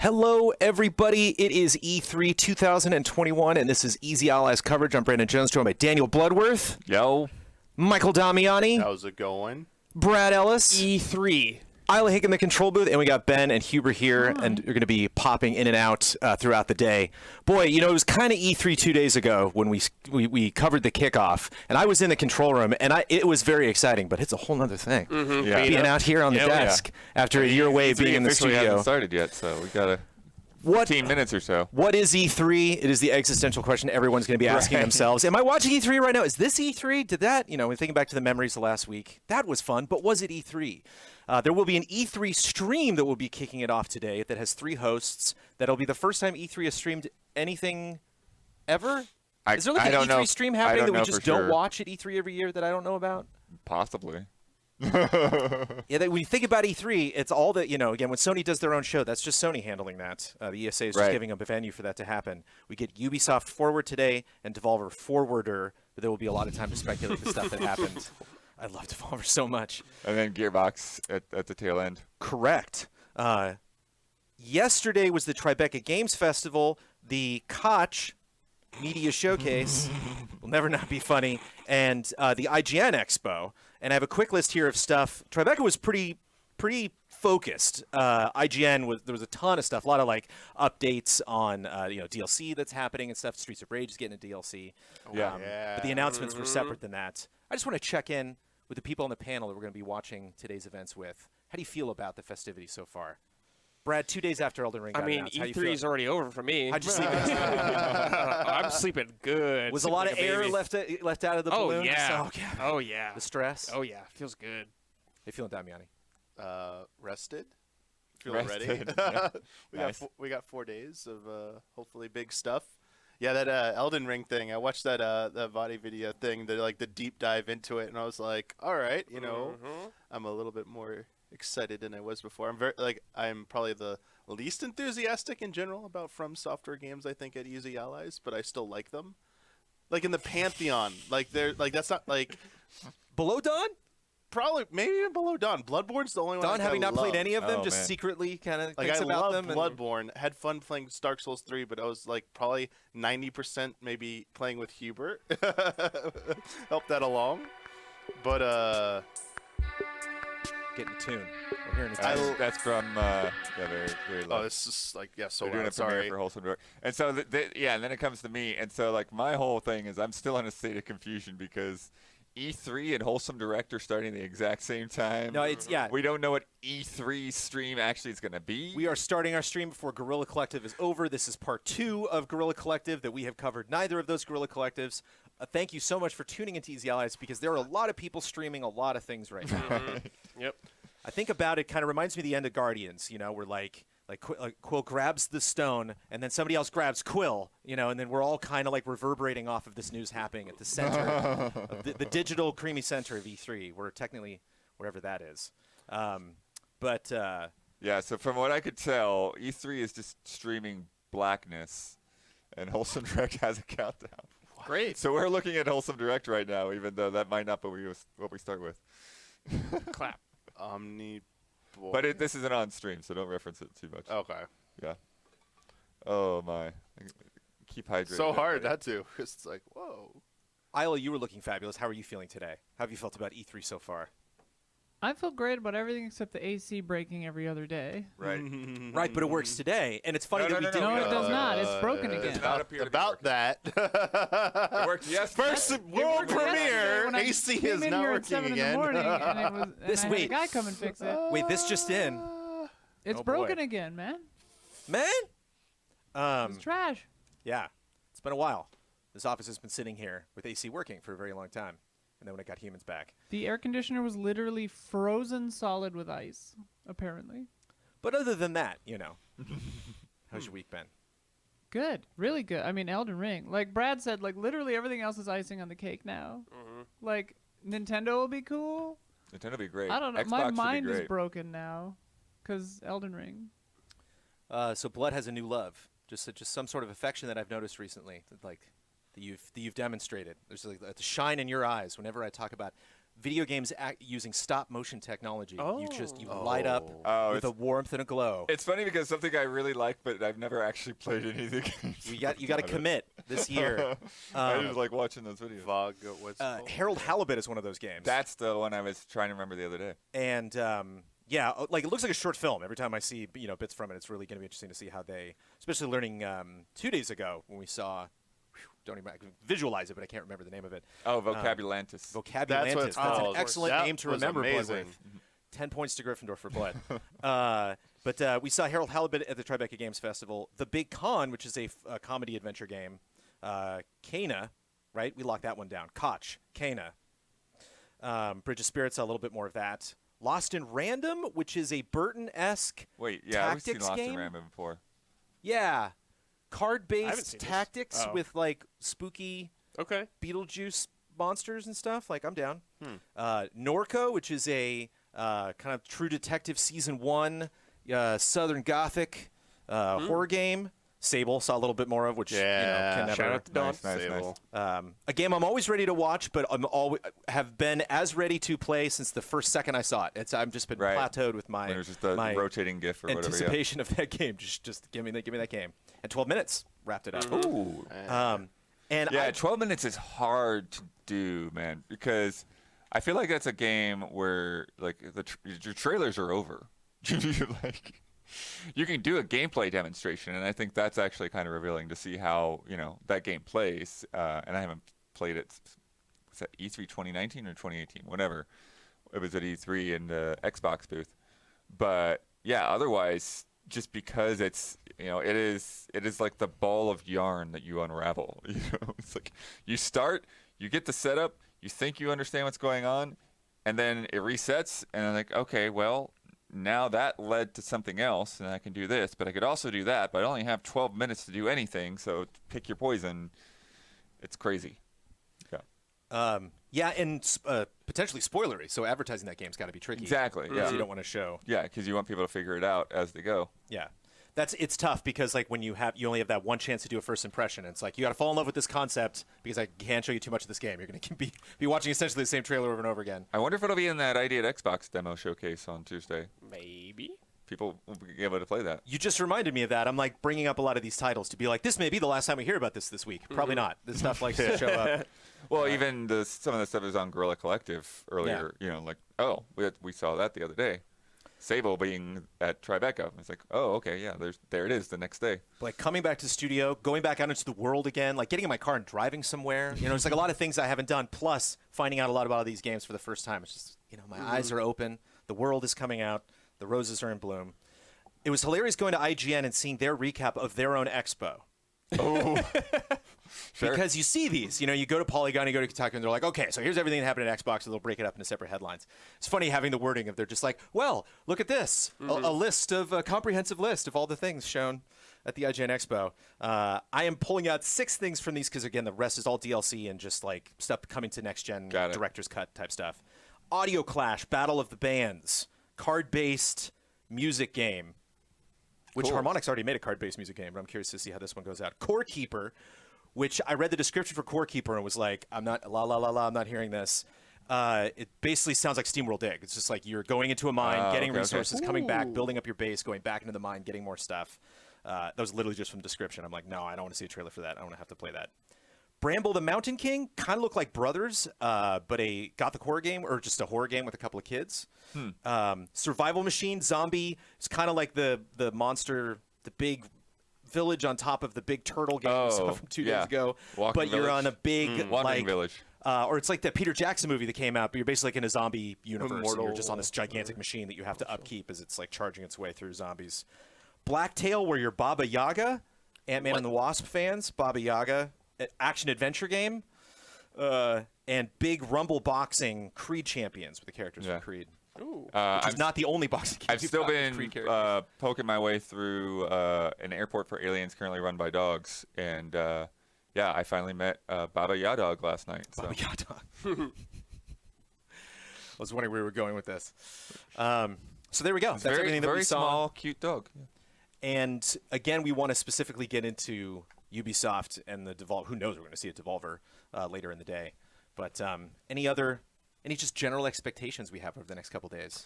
Hello, everybody. It is E3 2021, and this is Easy Allies coverage. I'm Brandon Jones, joined by Daniel Bloodworth. Yo. Michael Damiani. How's it going? Brad Ellis. E3. Isla Hick in the control booth, and we got Ben and Huber here, and you're going to be popping in and out throughout the day. Boy, you know, it was kind of E3 2 days ago when we covered the kickoff, and I was in the control room, and it was very exciting, but it's a whole other thing. Yeah. Being out here on the desk after a year away being in the studio. Hasn't started yet, so we got 15 minutes or so. What is E3? It is the existential question everyone's going to be asking themselves. Am I watching E3 right now? Is this E3? Did that, you know, when thinking back to the memories of last week, that was fun, but was it E3? There will be an E3 stream that will be kicking it off today that has 3 hosts. That'll be the first time E3 has streamed anything ever? Is there like an E3 stream happening that we just don't watch at E3 every year that I don't know about? Possibly. Yeah, when you think about E3, it's all that, you know, again, when Sony does their own show, that's just Sony handling that. The ESA is just giving them a venue for that to happen. We get Ubisoft Forward today and Devolver Forwarder, but there will be a lot of time to speculate the stuff that happened. I love Devolver so much. And then Gearbox at the tail end. Correct. Yesterday was the Tribeca Games Festival, the Koch Media Showcase, will never not be funny, and the IGN Expo. And I have a quick list here of stuff. Tribeca was pretty focused. IGN there was a ton of stuff, a lot of like updates on DLC that's happening and stuff. Streets of Rage is getting a DLC. But the announcements were separate than that. I just want to check in with the people on the panel that we're going to be watching today's events with. How do you feel about the festivities so far? Brad, 2 days after Elden Ring got announced, E3 is already over for me. how'd you sleep? I'm sleeping good. Was a lot of air left out of the balloon? Oh, yeah. So, okay. Oh, yeah. The stress? Oh, yeah. Feels good. How you feeling, Damiani? Rested. Feeling Rested. ready. We got 4 days of hopefully big stuff. Yeah, that Elden Ring thing. I watched that Vadi video thing, the deep dive into it, and I was like, all right, you know, I'm a little bit more excited than I was before. I'm probably the least enthusiastic in general about From Software games, I think, at Easy Allies, but I still like them. Like in the pantheon, that's not like Below Dawn? probably maybe even below Dawn. Bloodborne's the only one. Dawn, having not played any of them, Oh, just man. secretly kind of Like thinks I about love them. Bloodborne. Had fun playing Dark Souls 3, but I was like probably 90% maybe playing with Hubert. Helped that along. But Getting a tune. We're hearing a tune. That's from very, very low. oh, this is like so They're doing loud. a premiere Sorry. for Wholesome Direct. And so, and then it comes to me. And so, like, my whole thing is I'm still in a state of confusion because E3 and Wholesome Direct are starting the exact same time. No, it's, yeah. We don't know what E3 stream actually is going to be. We are starting our stream before Guerrilla Collective is over. This is part 2 of Guerrilla Collective that we have covered neither of those Guerrilla Collectives. Thank you so much for tuning into Easy Allies because there are a lot of people streaming a lot of things right now. Yep. I think about it, kind of reminds me of the end of Guardians, you know, where like Quill grabs the stone and then somebody else grabs Quill, you know, and then we're all kind of like reverberating off of this news happening at the center, of the digital creamy center of E3. We're technically wherever that is. Yeah, so from what I could tell, E3 is just streaming blackness, and Wholesome Direct has a countdown. Great. So we're looking at Wholesome Direct right now, even though that might not be what we start with. Clap. But this isn't on stream, so don't reference it too much. Okay. Yeah. Oh, my. Keep hydrated. So hard everybody. not to. It's like, whoa. Isla, you were looking fabulous. How are you feeling today? How have you felt about E3 so far? I feel great about everything except the AC breaking every other day. Right. Right, but it works today, and it's funny No, that we no, didn't. No, it does not. It's broken It again. does not appear to be About working. that. It worked yesterday. First world Yesterday premiere. when I AC came is in not here at working 7 again. in the morning, and it was, and This I had a week. guy come and fix it. Wait, this just in. It's oh, boy. broken again, man. Man? It's trash. Yeah. It's been a while. This office has been sitting here with AC working for a very long time. And then when it got humans back. The air conditioner was literally frozen solid with ice, apparently. But other than that, you know, how's your week been? Good. Really good. I mean, Elden Ring. Like Brad said, like literally everything else is icing on the cake now. Like Nintendo will be cool. Nintendo would be great. I don't know. Xbox My would be mind is great. broken now because Elden Ring. So Blood has a new love. Just some sort of affection that I've noticed recently. That you've demonstrated. There's like a shine in your eyes whenever I talk about video games using stop motion technology. You Oh. light up Oh, with a warmth and a glow. It's funny because something I really like, but I've never actually played any of the games. You got to commit this year. I just like watching those videos. Vog, what's it called? Harold Halibut is one of those games. That's the one I was trying to remember the other day. And yeah, like it looks like a short film. Every time I see bits from it, it's really going to be interesting to see how they, especially learning 2 days ago when we saw. Don't even I can visualize it, but I can't remember the name of it. Oh, Vocabulantis. Vocabulantis. That's what it's That's called. an excellent That name to was remember. Blood amazing. with. 10 points to Gryffindor for Blood. But we saw Harold Halibut at the Tribeca Games Festival. The Big Con, which is a comedy adventure game. Kana, right? We locked that one down. Koch, Kana. Bridge of Spirits, a little bit more of that. Lost in Random, which is a Burton-esque Wait, yeah, we've seen tactics Lost in game. Random before. Yeah. I haven't Card-based seen this. tactics Oh. with, like, spooky Okay. Beetlejuice monsters and stuff. Like, I'm down. Norco, which is a kind of True Detective Season 1 Southern Gothic horror game. Sable saw a little bit more of, which Yeah. can never. Shout out to Don. Nice. Sable. A game I'm always ready to watch, but have been as ready to play since the first second I saw it. I've just been Right. plateaued with my When there's just a my rotating GIF or whatever. anticipation of that game. Just give me that game. And 12 minutes wrapped it up. Yeah. Ooh. And Yeah, 12 minutes is hard to do, man, because I feel like that's a game where like your trailers are over. Like you can do a gameplay demonstration, and I think that's actually kind of revealing to see how that game plays. And I haven't played it. Was that E3 2019 or 2018? Whatever. It was at E3 in the Xbox booth. But yeah, otherwise, just because it's it is like the ball of yarn that you unravel. It's like you start, you get the setup, you think you understand what's going on, and then it resets, and I'm like, okay, well, now that led to something else, and I can do this, but I could also do that, but I only have 12 minutes to do anything, so pick your poison. It's crazy. Yeah, and potentially spoilery. So advertising that game's got to be tricky. Exactly, Because yeah. you don't want to show. Yeah, because you want people to figure it out as they go. Yeah. It's tough because like when you only have that one chance to do a first impression. It's like you got to fall in love with this concept because I can't show you too much of this game. You're going to be watching essentially the same trailer over and over again. I wonder if it'll be in that ID at Xbox demo showcase on Tuesday. Maybe. People will be able to play that. You just reminded me of that. I'm like bringing up a lot of these titles to be like, this may be the last time we hear about this week. Probably not. This stuff likes to show up. Well, even some of the stuff is on Guerrilla Collective earlier. Like, we saw that the other day. Sable being at Tribeca. It's like, oh, okay, yeah, there it is the next day. Like coming back to the studio, going back out into the world again, like getting in my car and driving somewhere. It's like a lot of things I haven't done, plus finding out a lot about these games for the first time. It's just, my eyes are open. The world is coming out. The roses are in bloom. It was hilarious going to IGN and seeing their recap of their own expo. Oh, sure. Because you see these, you go to Polygon, you go to Kotaku, and they're like, okay, so here's everything that happened at Xbox, and they'll break it up into separate headlines. It's funny having the wording of they're just like, well, look at this, a list of a comprehensive list of all the things shown at the IGN Expo. I am pulling out 6 things from these because again, the rest is all DLC and just like stuff coming to next gen, director's cut type stuff. Audio Clash, Battle of the Bands, card-based music game. Which Cool. Harmonix already made a card-based music game, but I'm curious to see how this one goes out. Core Keeper, which I read the description for Core Keeper and was like, I'm not I'm not hearing this. It basically sounds like SteamWorld Dig. It's just like you're going into a mine, getting resources, coming back, building up your base, going back into the mine, getting more stuff. That was literally just from description. I'm like, no, I don't want to see a trailer for that. I don't want to have to play that. Bramble the Mountain King kind of look like brothers, but a gothic horror game or just a horror game with a couple of kids. Survival Machine Zombie. It's kind of like the monster, the big village on top of the big turtle game from 2 days ago. Walking but you're Village. on a big Wandering Village. or it's like that Peter Jackson movie that came out, but you're basically like in a zombie universe. And Immortal. you're just on this gigantic machine that you have to upkeep as it's like charging its way through zombies. Blacktail, where you're Baba Yaga. Ant-Man and the Wasp fans, Baba Yaga. Action adventure game. And big Rumble Boxing Creed champions with the characters from Creed. Ooh. Which is not the only boxing game I've you've still got with been Creed characters. poking my way through an airport for aliens currently run by dogs, and I finally met Baba Yadog last night. So. Baba Yaga. I was wondering where we were going with this. So there we go. That's everything that very we saw. small, cute dog. Yeah. And again, we want to specifically get into Ubisoft and the Devolver. Who knows? We're going to see a Devolver later in the day. But any other Any just general expectations we have over the next couple days?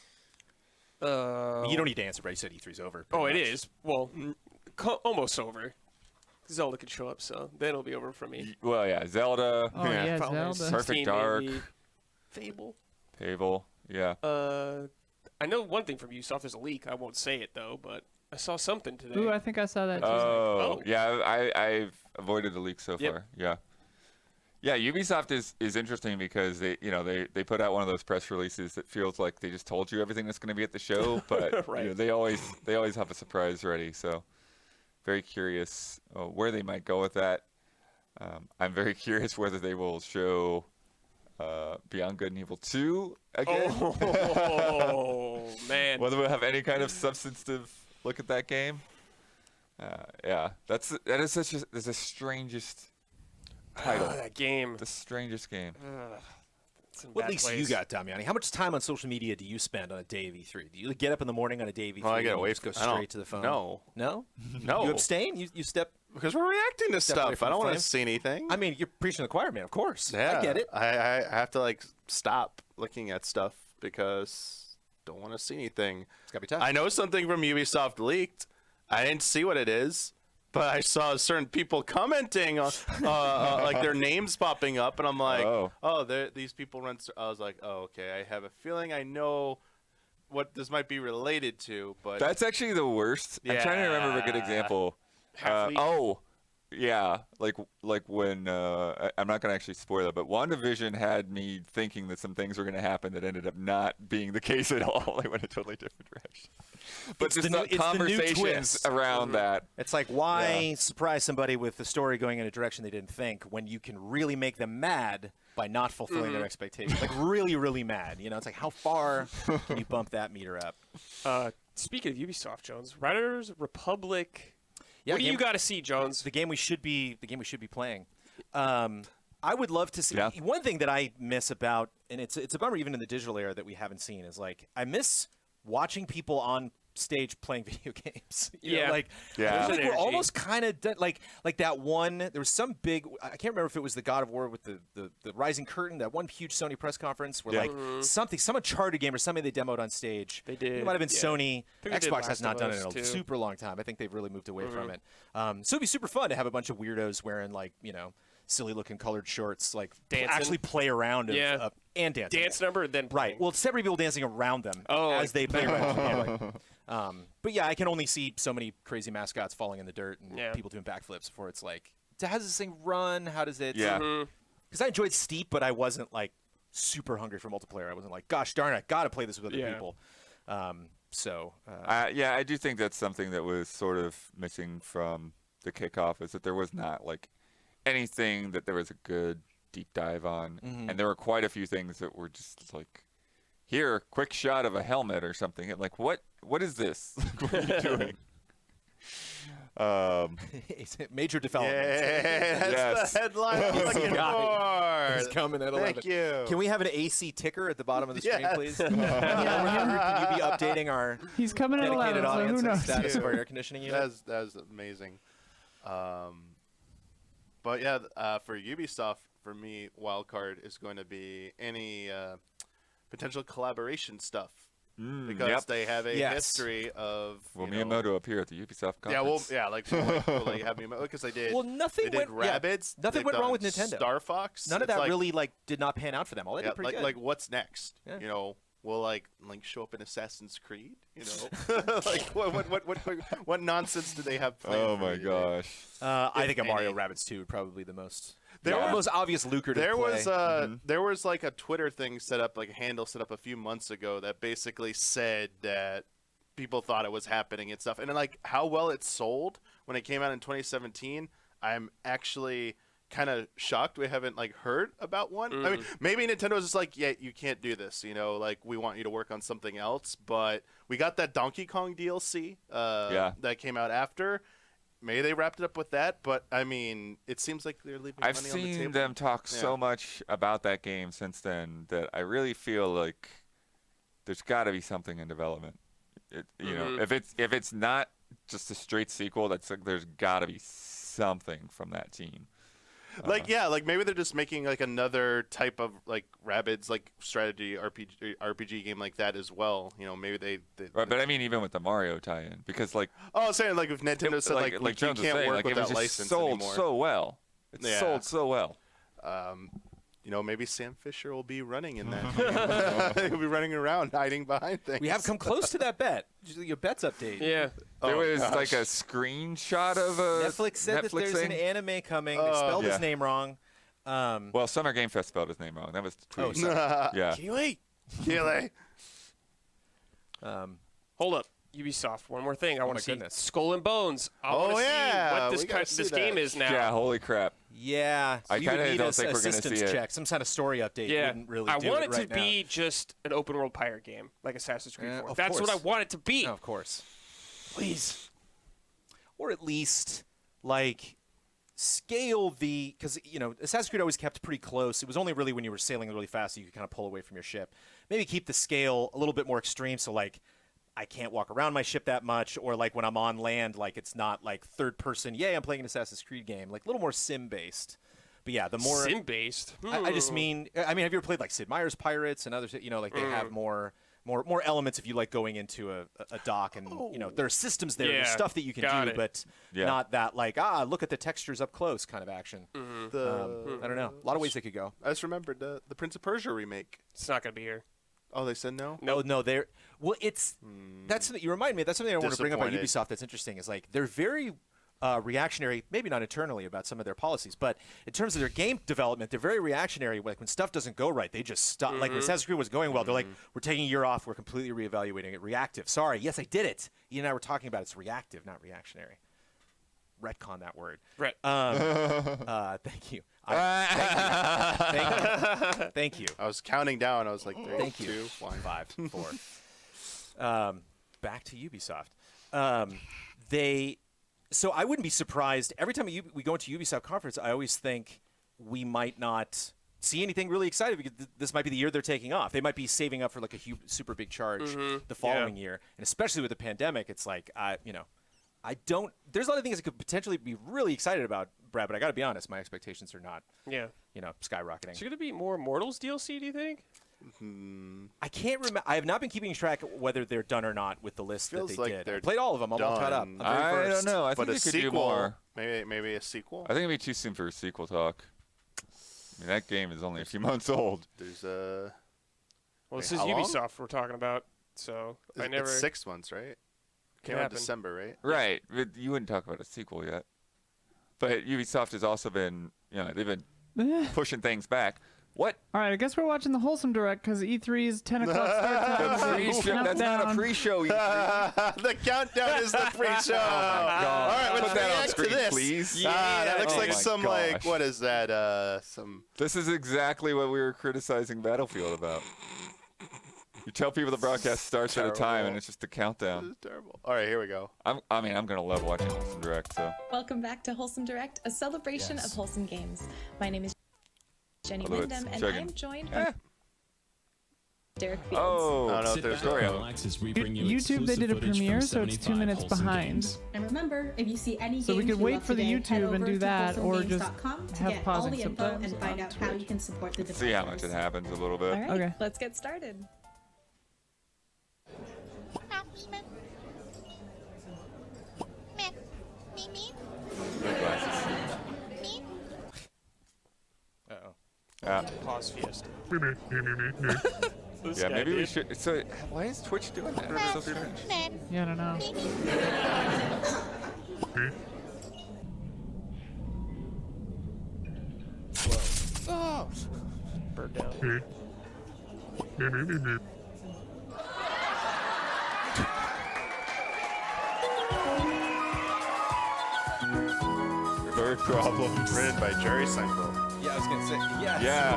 Uh, You don't need to answer, but you said E3's over. Oh, it pretty much. is. Well, almost over. Zelda could show up, so then it'll be over for me. Well, yeah, Zelda, Oh yeah, Probably Zelda. 16 Perfect Dark. maybe. Fable. Fable, yeah. I know one thing from Ubisoft. There's a leak. I won't say it though, but I saw something today. Ooh, I think I saw that too. Oh, oh. yeah, I've avoided the leak so Yep. far. Yeah. Yeah, Ubisoft is interesting because they put out one of those press releases that feels like they just told you everything that's going to be at the show, but Right. they always have a surprise ready. So very curious where they might go with that. I'm very curious whether they will show Beyond Good and Evil 2 again. Oh man. Whether we'll have any kind of substantive look at that game. Yeah, that's the strangest title. That game. The strangest game. It's in What bad leaks place. you got, Damiani? How much time on social media do you spend on a day of E3? Do you get up in the morning on a day of E3 Oh, I get and away just go from- I don't- straight to the phone? No. No? No. You abstain? You step... Because we're reacting to Step away stuff. from I don't the want flame. to see anything. I mean, you're preaching to the choir, man. Of course. yeah, I get it. I have to like stop looking at stuff because don't want to see anything. It's got to be tough. I know something from Ubisoft leaked. I didn't see what it is, but I saw certain people commenting on like their names popping up, and I'm like, these people run. I was like, oh, okay. I have a feeling I know what this might be related to, but That's actually the worst. I'm trying to remember a good Yeah. example. Half-leak. Yeah, like when I'm not gonna actually spoil it, but WandaVision had me thinking that some things were gonna happen that ended up not being the case at all. They went a totally different direction. But It's just the new- it's the new conversations twist. around that. It's like, why surprise somebody with the story going in a direction they didn't think when you can really make them mad by not fulfilling their expectations? Like, really, really mad. You know, it's like, how far can you bump that meter up? Speaking of Ubisoft, Jones, Riders Republic. Yeah, What do game- you got to see, Jones? The game we should be playing. I would love to see. Yeah. One thing that I miss about, and it's a bummer even in the digital era that we haven't seen, is like I miss watching people on stage playing video games. You know, Yeah. like Yeah. I feel like There's we're energy. almost kind of like that one. There was some big. I can't remember if it was the God of War with the Rising Curtain. That one huge Sony press conference where Yeah. like some Uncharted game or something they demoed on stage. They did, It might have been yeah. Sony. think they did Xbox has Last not of done it Us, in a too. super long time. I think they've really moved away from it. So it'd be super fun to have a bunch of weirdos wearing like silly looking colored shorts, like Dancing. actually play around Yeah. and dancing. Dance number, then Right. playing. Well, separate people dancing around them Oh, as like- they play around. But yeah, I can only see so many crazy mascots falling in the dirt and Yeah. people doing backflips before it's like, how does this thing run? How does it? Yeah. Because I enjoyed Steep, but I wasn't like super hungry for multiplayer. I wasn't like, gosh darn it, I got to play this with other Yeah. people. Yeah, I do think that's something that was sort of missing from the kickoff, is that there was not like anything that there was a good deep dive on, and there were quite a few things that were just like, here, quick shot of a helmet or something. And like, what is this? What are you doing? Major development. yeah, that's Yes. the headline I'm looking got for. He's coming at 11. Thank you. Can we have an AC ticker at the bottom of the screen, Yes. please? Can you be updating our He's coming at dedicated 11, so audience who on the knows? status of our air conditioning unit? That's amazing. But yeah, for Ubisoft, for me, wildcard is going to be any potential collaboration stuff because Yep. they have a Yes. history of Well, you know, Miyamoto appear at the Ubisoft yeah, well, conference. yeah, like will they have Miyamoto because they did. Well, nothing they did went. yeah, Rabbids. nothing they've went wrong done with Nintendo. Star Fox. None of It's that like, really did not pan out for them. All they Yeah, did pretty like good. what's next? Yeah. You know, will like Link show up in Assassin's Creed? You know, like what nonsense do they have planned? Oh for my me? gosh. I think a Mario any. Rabbids 2 would probably be the most. There the was- most obvious lucrative. There play. was there was like a Twitter thing set up, like a handle set up a few months ago that basically said that people thought it was happening and stuff. And then, like how well it sold when it came out in 2017, I'm actually kind of shocked we haven't like heard about one. I mean, maybe Nintendo's just like, yeah, you can't do this, you know, like we want you to work on something else. But we got that Donkey Kong DLC that came out after. Maybe they wrapped it up with that, but I mean, it seems like they're leaving I've money on the seen table. them talk Yeah. so much about that game since then that I really feel like there's got to be something in development. You know, if it's not just a straight sequel, that's like there's got to be something from that team. Like like maybe they're just making like another type of like Rabbids like strategy RPG game like that as well. You know, maybe they Right, but I mean even with the Mario tie-in, because like I'm saying like if Nintendo said like you Jones was can't saying, work like, with it was that just license sold anymore. so well. It's Yeah. sold so well. You know, maybe Sam Fisher will be running in that. He'll be running around hiding behind things. We have come close to that bet. Your bet's update. Yeah. There was gosh. like a screenshot of a Netflix said that there's thing. an anime coming. They spelled Yeah. his name wrong. Well, Summer Game Fest spelled his name wrong. That was the tweet. Oh, sorry. Yeah. KeyWe. Keeley. Hold up. Ubisoft. One more thing. I want my to see goodness. Skull and Bones. I Oh, want to yeah, see what we this gotta see this that. game is now. Yeah, holy crap. Yeah, I we kinda would need don't a think we're gonna assistance see it. check, some kind of story update. Yeah, Wouldn't really I do want it it to right be just an open world pirate game, like Assassin's Creed Yeah, 4. of That's what I course. want it to be. now. No, of course. Please, or at least like scale the because Assassin's Creed always kept pretty close. It was only really when you were sailing really fast that you could kind of pull away from your ship. Maybe keep the scale a little bit more extreme. So like, I can't walk around my ship that much, or like when I'm on land, like it's not like third person. Yay, I'm playing an Assassin's Creed game. Like a little more sim based. But yeah, the more Sim based. I just mean, have you ever played like Sid Meier's Pirates and others? Like they have more elements if you like going into a dock and there are systems there, there's Yeah, stuff that you can got do, it. but Yeah. not that like look at the textures up close kind of action. I don't know, a lot of ways they could go. I just remembered the Prince of Persia remake. It's not gonna be here. Oh, they said no. No, they're it's that's something you remind me. That's something I want to bring up about Disappointed. Ubisoft. That's interesting. Is like they're very reactionary, maybe not internally about some of their policies, but in terms of their game development, they're very reactionary. Like when stuff doesn't go right, they just stop. Like when Assassin's Creed was going well, they're like, we're taking a year off, we're completely reevaluating it. Reactive. Sorry, yes, I did it. You and I were talking about it's reactive, not reactionary. Retcon that word. Right. Thank you. Thank you. I was counting down. I was like, 3, Thank you. 2, 1. 5, 4. Back to Ubisoft. So I wouldn't be surprised. Every time we go into Ubisoft conference, I always think we might not see anything really exciting because this might be the year they're taking off. They might be saving up for like a super big charge the following year. And especially with the pandemic, it's like, I don't – there's a lot of things I could potentially be really excited about, Brad, but I got to be honest, my expectations are not, Yeah. skyrocketing. Is there gonna be more Immortals DLC? Do you think? I can't remember. I have not been keeping track of whether they're done or not with the list Feels that they like did. I they're played all of them. I'm all caught up. done. I'm very I versed. don't know. I But think a they could do sequel, more. maybe a sequel. I think it'd be too soon for a sequel talk. I mean, that game is only a few months old. There's Well, Wait, this is how long? Ubisoft we're talking about, so I never. It's 6 months, right? Can Came out in happen. December, right? Right. But you wouldn't talk about a sequel yet. But Ubisoft has also been, they've been pushing things back. What? All right, I guess we're watching the Wholesome Direct because E3's 10 o'clock start time. Pre-show? That's not a Countdown. pre-show. E3. The countdown is the pre-show. All right, let's Put that on react to screen, this. please. That looks Oh like my some gosh. what is that? Some This is exactly what we were criticizing Battlefield about. You tell people the broadcast starts at a time, Terrible. and it's just a countdown. This is terrible. All right, here we go. I'm gonna love watching Wholesome Direct. So Welcome back to Wholesome Direct, a celebration of wholesome games. My name is Jenny Although it's Wyndham, and chugging. I'm joined by Derek Fields. oh, I don't know if Sit there's back story and on it. relax as we bring you YouTube, they did a exclusive footage premiere, from so it's 2 75 minutes Wholesome behind. games. And remember, if you see any So we games could you wait love for the today, head YouTube and over do to that, or just wholesomagames.com to have get pausing all the info subtitles and find on out how Twitch. you can support the See how much it developers. happens a little bit. All right, Okay. let's get started. Uh-oh. Yeah. Pause Fiesta. Yeah, maybe we should. So, why is Twitch doing that? It's so strange. Yeah, I don't know. Bird down. Bird problems. Written by Jerry Seinfeld. Yeah, I was gonna say yes. Yeah.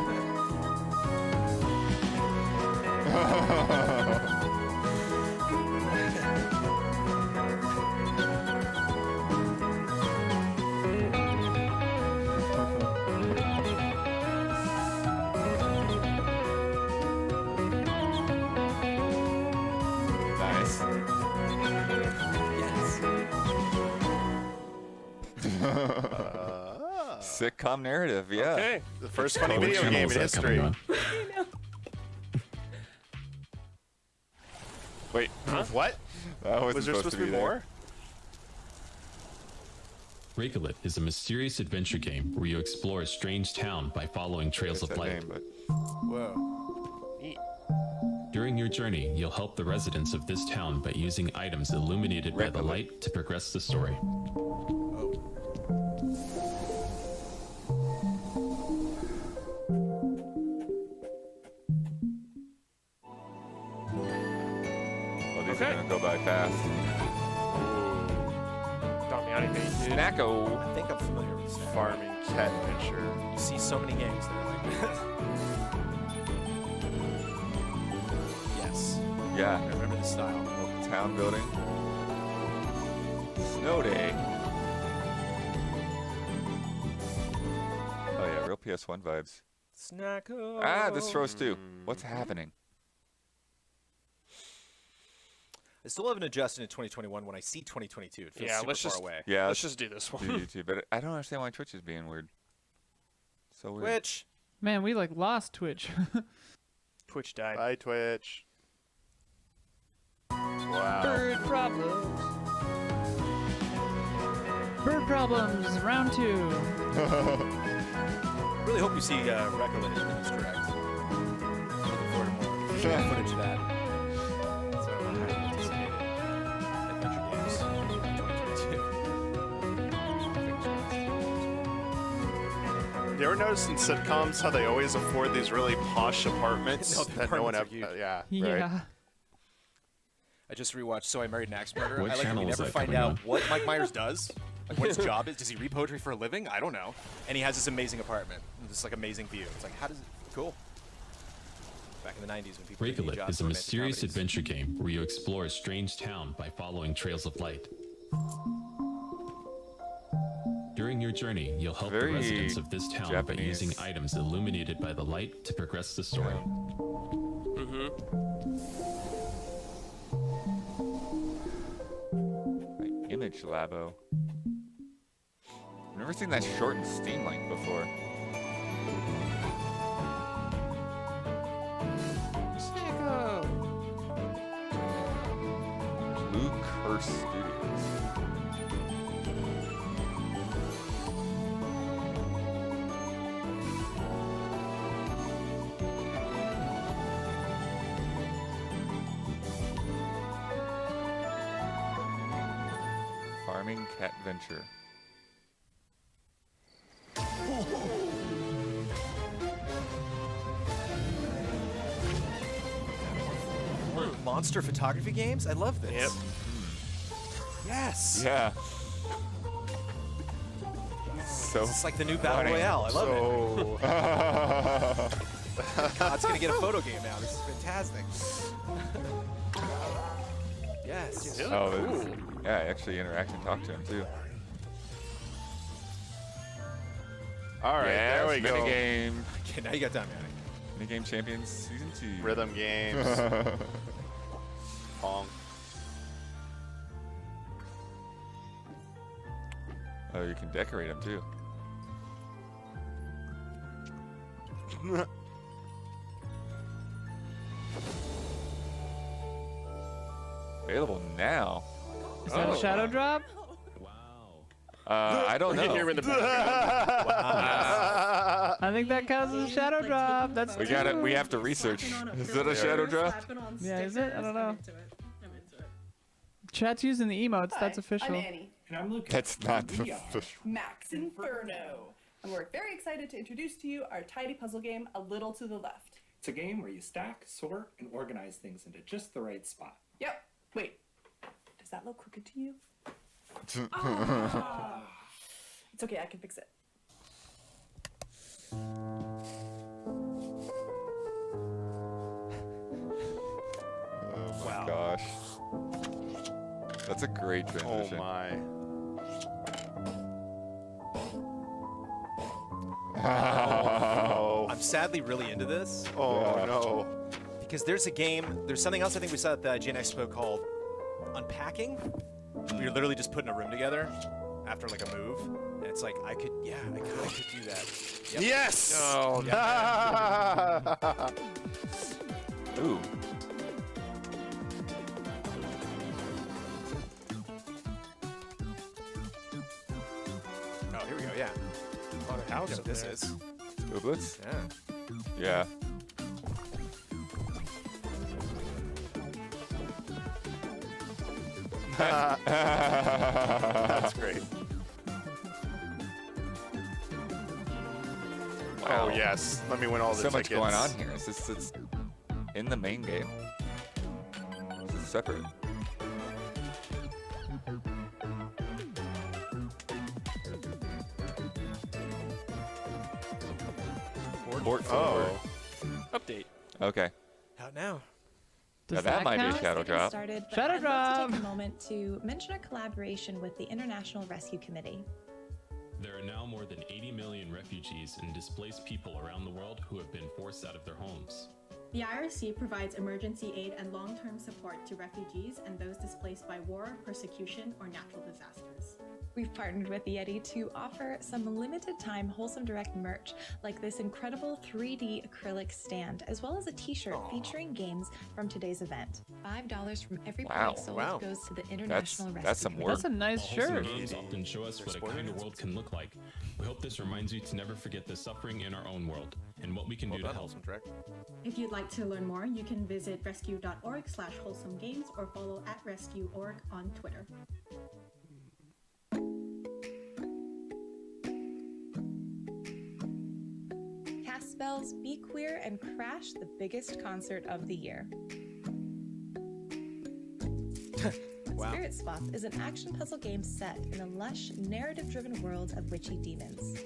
Nice. Sitcom narrative, yeah. Okay. The first funny What video channel game is in that coming history. on? Wait, What? that wasn't Was there supposed to be there. more? Recolit is a mysterious adventure game where you explore a strange town by following trails It's of that light. name, but Whoa. During your journey, you'll help the residents of this town by using items illuminated by the Recolit. light to progress the story. well, these Okay. are gonna go by fast. Damiani made it. Snacko. I think I'm familiar with Snacko. Farming cat adventure. You see so many games that are like this. Yes. I Yeah. remember the style. Little town building. Snow day. Oh yeah, real PS1 vibes. Snacko. Ah, this throws too. What's happening? I still haven't adjusted in 2021. When I see 2022, it feels Yeah, super let's far just away. Yeah, Let's just do this one. do YouTube, but I don't understand why Twitch is being weird. So weird. Which Man, we like lost Twitch. Twitch died. Bye, Twitch. Wow. Bird problems. Bird problems. Round 2. really hope we see Recolit in this direct. Looking forward to more footage of that. So highly anticipated adventure games in 2022. You ever notice in sitcoms how they always afford these really posh apartments No, the that no one apartments ever? are Yeah. Yeah. I just rewatched So I Married an Axe Murderer. What I like that we channel is never that find coming out on? what Mike Myers does. Like what his job is. Does he read poetry for a living? I don't know. And he has this amazing apartment. And this like amazing view. It's like, how does it cool. Back in the 90s when people didn't need Recolit jobs is a for romantic mysterious comedies. adventure game where you explore a strange town by following trails of light. During your journey, you'll help the Very residents of this town by Japanese. using items illuminated by the light to progress the story. Like Image Labo. I've never seen that shortened Steam link before. Snacko. Blue Curse Studios. Farming Cat Venture. Monster photography games? I love this. Yep. Yes. Yeah. So It's like the new Battle funny. Royale. I love So it. God's gonna get a photo game now. This is fantastic. Yes. Oh, this is- yeah, I actually interact and talk to him too. all right, Yeah, there we go. minigame. Okay, now you got Damiani. Minigame Champions Season 2. Rhythm games. Pong. Oh, you can decorate them too. Available now. Is that a shadow drop? I don't You can hear him know. in the background. I think that counts as a shadow drop. That's We got it. We have to research. Is that a shadow drop? Yeah, is it? I don't know. Chat's using the emotes. That's official. I'm Annie. And I'm Lucas. That's not We the are Max Inferno. And we're very excited to introduce to you our tidy puzzle game, A Little to the Left. It's a game where you stack, sort, and organize things into just the right spot. Yep. Wait. Does that look crooked to you? Ah. It's okay, I can fix it. Oh my gosh. That's a great Oh transition. my. Oh. I'm sadly really into this Oh Yeah. no. because there's a game. There's something else I think we saw at the IGN Expo called Unpacking. You're literally just putting a room together. after like a move, and it's like I kind of could do that. Yep. Yes! Oh, Ooh. Oh, here we go. Yeah. haunted house You know up what this there. is. Ooblets? Yeah. Yeah. That's great. Wow. Oh yes, let me win all the So tickets. much going on here. It's in the main game. This is separate. Port forward. Update. Okay. Out now. Now Does that might be a count? shadow Let's get drop. started, but Shadow I'd love to take drop. a moment to mention our collaboration with the International Rescue Committee. There are now more than 80 million refugees and displaced people around the world who have been forced out of their homes. The IRC provides emergency aid and long-term support to refugees and those displaced by war, persecution, or natural disasters. We've partnered with Yeti to offer some limited-time Wholesome Direct merch, like this incredible 3D acrylic stand, as well as a t-shirt featuring games from today's event. $5 from every Wow. point sold Wow. goes to the International Rescue that's some Committee. work. That's a nice Wholesome shirt. games often show us what a kinder world can look like. We hope this reminds you to never forget the suffering in our own world and what we can Well do to done, help. Wholesome Direct. If you'd like to learn more, you can visit rescue.org/wholesomegames or follow @rescue.org on Twitter. Cast spells, be queer, and crash the biggest concert of the year. Wow. Spirit Swap is an action puzzle game set in a lush, narrative-driven world of witchy demons.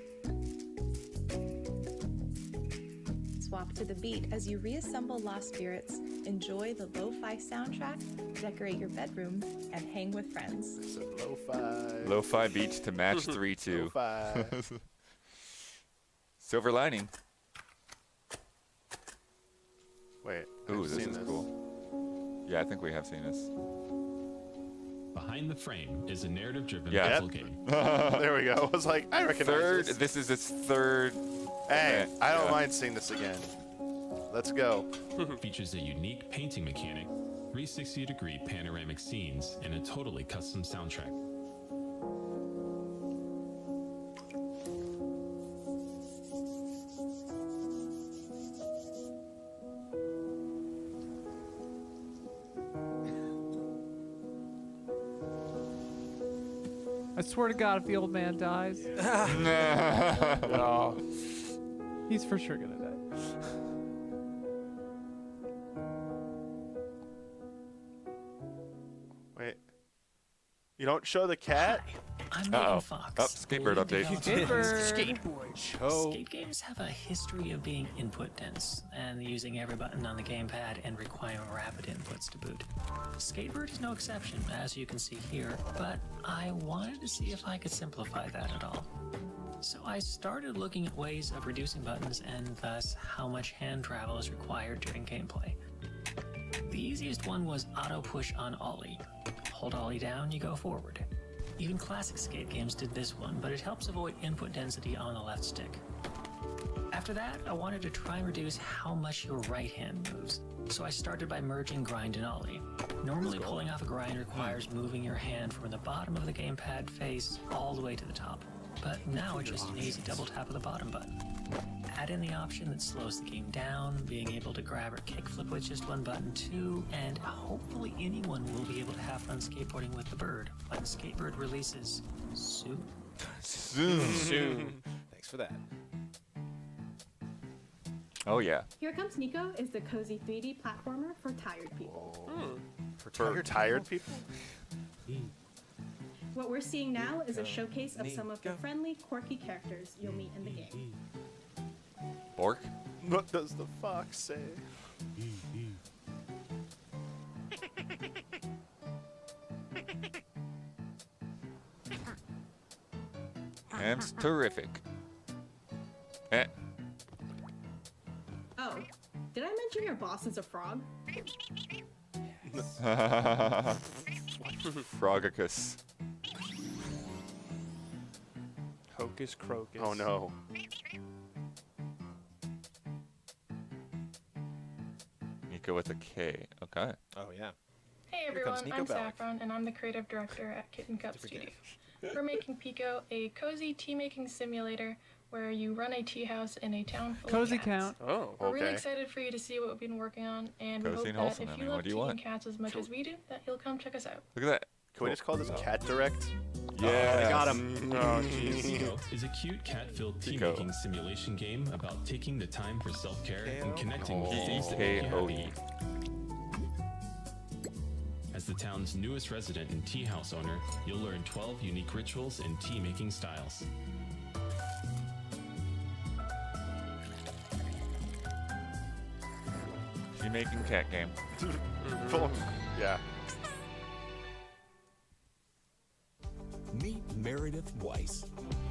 Swap to the beat as you reassemble lost spirits, enjoy the lo-fi soundtrack, decorate your bedroom, and hang with friends. It's a lo-fi. Lo-fi beats to match 3-2. Lo-fi. Silver lining. Wait. Ooh, I've this seen is cool. Yeah, I think we have seen this. Behind the Frame is a narrative-driven Yeah. puzzle game. There we go. I was like, I recognize Third. this. This is its third. Hey, event. I don't Yeah. mind seeing this again. Let's go. Features a unique painting mechanic, 360-degree panoramic scenes, and a totally custom soundtrack. I swear to God, if the old man dies, Oh, he's for sure gonna die. Wait. You don't show the cat? I'm Uh-oh. Megan Fox. Oh, Skatebird update. Skatebird. Skate games have a history of being input dense and using every button on the gamepad and requiring rapid inputs to boot. Skatebird is no exception, as you can see here, but I wanted to see if I could simplify that at all. So I started looking at ways of reducing buttons and thus how much hand travel is required during gameplay. The easiest one was auto push on ollie. Hold ollie down, you go forward. Even classic skate games did this one, but it helps avoid input density on the left stick. After that, I wanted to try and reduce how much your right hand moves, so I started by merging grind and ollie. Normally pulling off a grind requires moving your hand from the bottom of the gamepad face all the way to the top, but now it's just an easy double tap of the bottom button. Add in the option that slows the game down, being able to grab or kickflip with just one button too, and hopefully anyone will be able to have fun skateboarding with the bird when Skatebird releases soon. Soon. Thanks for that. Oh yeah. Here Comes Niko is the cozy 3D platformer for tired people. For tired people? What we're seeing now is a showcase of some of the friendly, quirky characters you'll meet in the game. Bork. What does the fox say? Am's terrific. Eh. Oh, did I mention your boss is a frog? Frogicus. Hocus Crocus. Oh no. Niko with a K. Okay. Oh yeah. Hey Here comes everyone, Niko I'm Bellic. Saffron, and I'm the creative director at Kitten Cup Studios. We're making Pekoe, a cozy tea-making simulator where you run a tea house in a town full Cozy of cats. count. Oh. We're really Okay. excited for you to see what we've been working on, and we Cozy hope and that wholesome. if I you mean, love what do you tea want? and cats as much as we do, that you'll come check us out. Look at that. Can we just call this Cat Direct? Yeah. They got him. Oh, jeez. Pekoe is a cute cat-filled tea-making simulation game about taking the time for self-care and connecting with things that make you happy. As the town's newest resident and tea house owner, you'll learn 12 unique rituals and tea-making styles. Tea-making cat game. Yeah. Meet Meredith Weiss,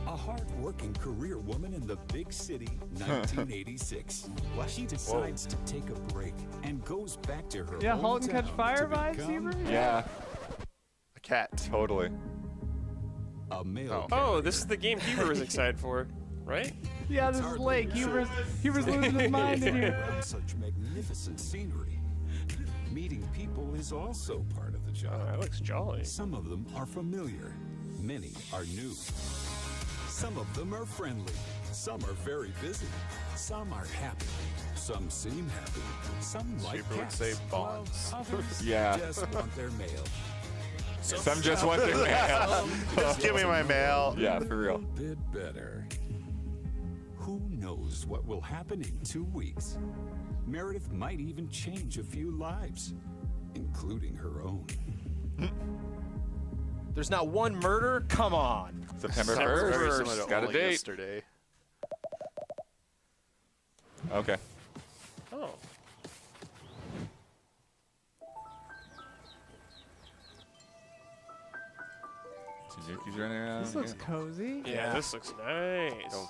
a hard-working career woman in the big city, 1986. She decides to take a break and goes back to her Yeah, Halt and hometown Catch Fire to vibes, become Hebrew? Yeah. A cat. Totally. a male. Oh, this is the game Heber was excited for, right? Yeah, this is Lake. Huber's losing his mind in here. Such magnificent scenery. Meeting people is also part of the job. That looks jolly. Some of them are familiar. Many are new. Some of them are friendly. Some are very busy. Some are happy. Some seem happy. Some like Super would cats. say while bonds. Others Yeah. just want their mail. Some just want their mail. Just give me my mail. Yeah, for real. A bit better. Who knows what will happen in 2 weeks? Meredith might even change a few lives, including her own. There's not one murder? Come on. September Sounds very 1st. similar to Got a Only date. Yesterday. Okay. Oh. Suzuki's running around. This looks cozy. Yeah, this looks nice.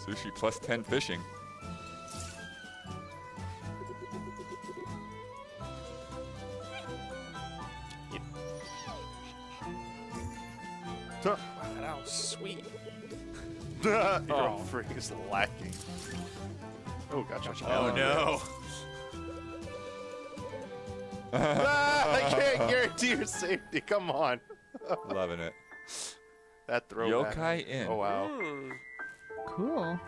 Sushi plus 10 fishing. Wow, that was sweet. Your Oh. freak is lacking. Oh, gotcha. Oh no. I can't guarantee your safety. Come on. Loving it. That throwback. Yokai Inn. Oh, wow. Cool.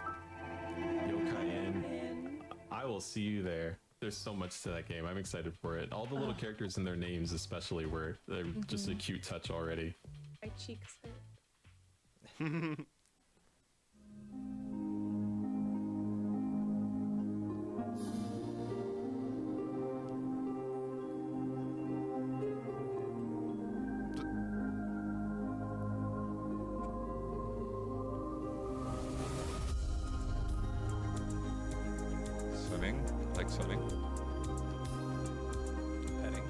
Yokai Inn. I will see you there. There's so much to that game. I'm excited for it. All the little characters and their names, especially, were they're just a cute touch already. My cheeks hurt. Swimming. Like swimming. Petting.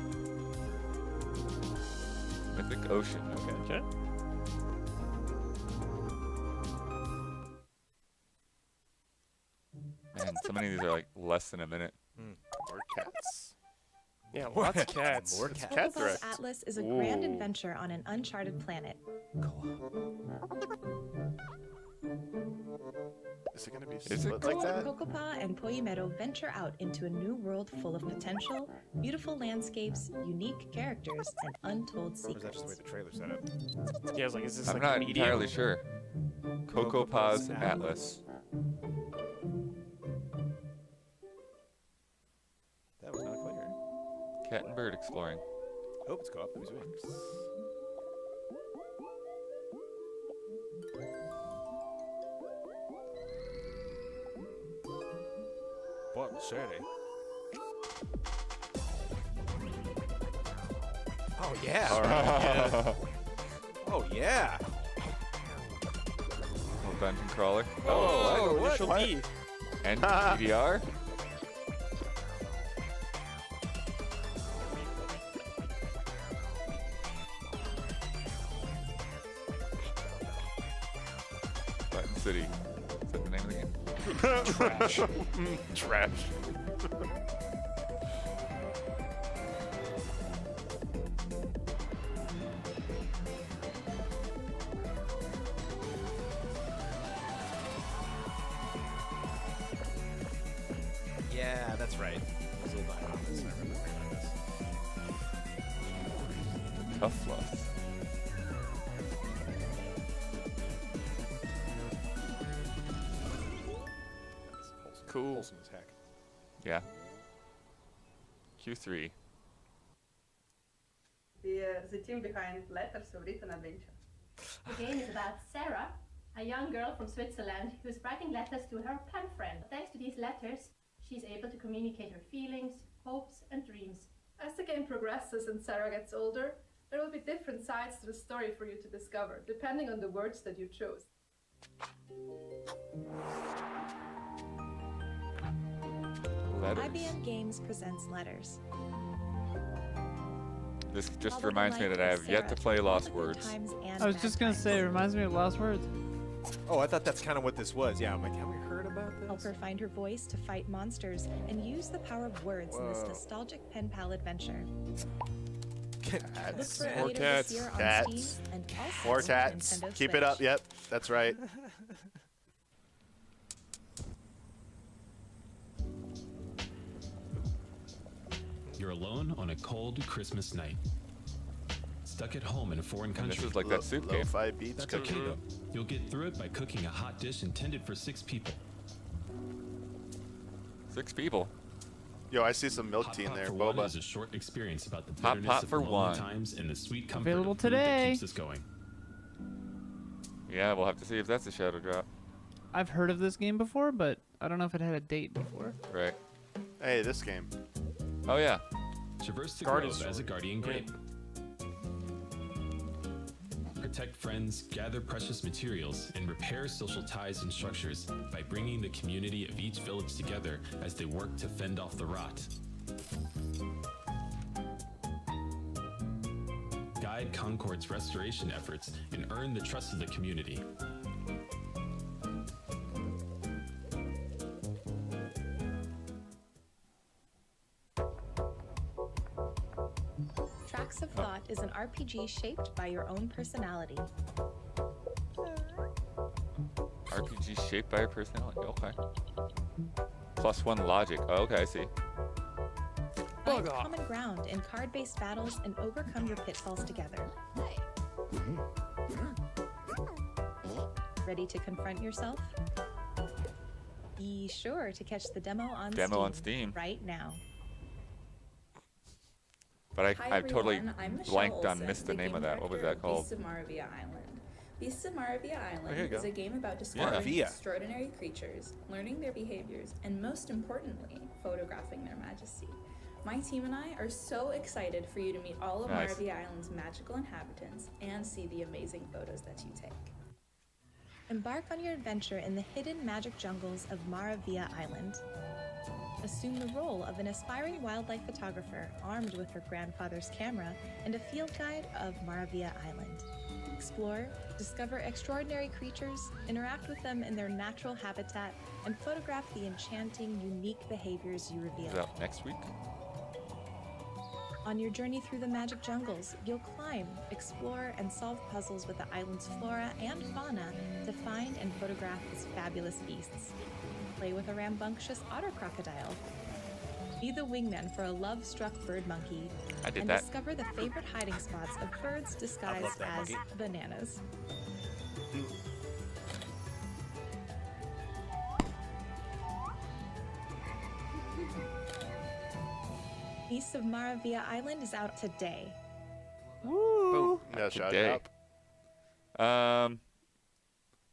Mythic Ocean. Okay. Okay. Man, so many of these are like less than a minute. More cats. Yeah, lots of cats. More It's cats. Cat Kokopa's Direct. Atlas is a grand Ooh. adventure on an uncharted planet. Is it going to be Is it split like that? Kokopa and Poyimero venture out into a new world full of potential, beautiful landscapes, unique characters, and untold Or is that just the way secrets. the trailer set up? Yeah, I was like, is this I'm like not medium? entirely sure. Kokopa's Atlas. That was not clear. Cat and bird exploring. Hope it's co-op. That'd be sweet. What city? Oh yeah. All right. Oh yeah. Little dungeon crawler. Oh, what? initial What? D. And PDR. Button City. Is that the name of the game? Trash. Trash. Yeah, that's right. Zildjian on this, I remember this. Tough fluff. Cool. Wholesome as heck. Yeah. Q3. The team behind Letters of Written Adventure. The game is about Sarah, a young girl from Switzerland who's writing letters to her pen friend. Thanks to these letters, she's able to communicate her feelings, hopes, and dreams. As the game progresses and Sarah gets older, there will be different sides to the story for you to discover, depending on the words that you chose. Letters. IBM Games presents Letters. This just reminds me that I have yet to play Lost Words. I was just gonna say, it reminds me of Lost Words. Oh, I thought that's kind of what this was. Yeah, I'm like, have we heard about this? Help her find her voice to fight monsters and use the power of words in this nostalgic pen pal adventure. Look for it later this year on Steam and also More on tats. Nintendo Keep it up. Switch. Yep, that's right. You're alone on a cold Christmas night. Stuck at home in a foreign country. This is like that soup game. Lo-fi beats That's cooking. okay though. You'll get through it by cooking a hot dish intended for 6 people. 6 people. Yo, I see some milk Hot tea in Pot there, for One boba. is a short experience about the Hot bitterness Pot of for lonely One. times and the sweet comfort Available of food that today. keeps us going. Yeah, we'll have to see if that's a shadow drop. I've heard of this game before, but I don't know if it had a date before. Right. Hey, this game. Oh yeah. Traverse the Guardian grove as a Sword. guardian grape. Protect friends, gather precious materials, and repair social ties and structures by bringing the community of each village together as they work to fend off the rot. Guide Concord's restoration efforts and earn the trust of the community. Tracks of Thought is an RPG shaped by your own personality. RPG shaped by your personality. Okay. +1 logic. Oh, okay, I see. Find common ground in card-based battles and overcome your pitfalls together. Ready to confront yourself? Be sure to catch the demo on Steam right now. But Hi I totally everyone, I'm Michelle blanked on, Olsen, missed the name of that. What was director that of called? Beasts of Maravilla Island. Beasts of Maravilla here you Island is go. a game about discovering Maravilla. extraordinary creatures, learning their behaviors, and most importantly, photographing their majesty. My team and I are so excited for you to meet all of Nice. Maravilla Island's magical inhabitants and see the amazing photos that you take. Embark on your adventure in the hidden magic jungles of Maravilla Island. Assume the role of an aspiring wildlife photographer armed with her grandfather's camera and a field guide of Maravilla Island. Explore, discover extraordinary creatures, interact with them in their natural habitat, and photograph the enchanting, unique behaviors you Is reveal. that next week? On your journey through the magic jungles, you'll climb, explore, and solve puzzles with the island's flora and fauna to find and photograph its fabulous beasts. Play with a rambunctious otter crocodile. Be the wingman for a love-struck bird monkey. I did and that. discover the favorite hiding spots of birds disguised that as monkey. bananas. Beasts of Maravilla Island is out today. Woo! No, shut Today. up.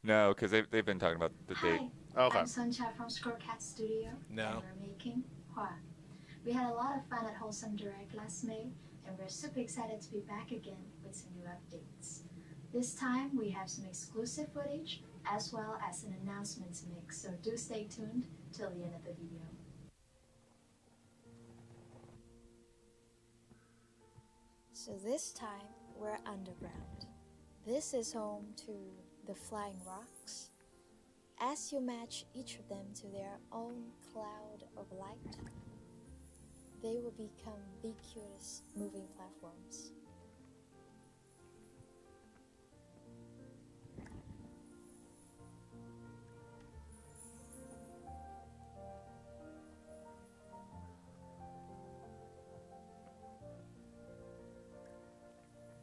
No, because they've been talking about the date. Okay. I'm Suncha from Scorecat Studio. No. And we're making Hua. We had a lot of fun at Wholesome Direct last May, and we're super excited to be back again with some new updates. This time, we have some exclusive footage, as well as an announcements mix, so do stay tuned till the end of the video. So this time, we're underground. This is home to the Flying Rocks, As you match each of them to their own cloud of light, they will become the cutest moving platforms.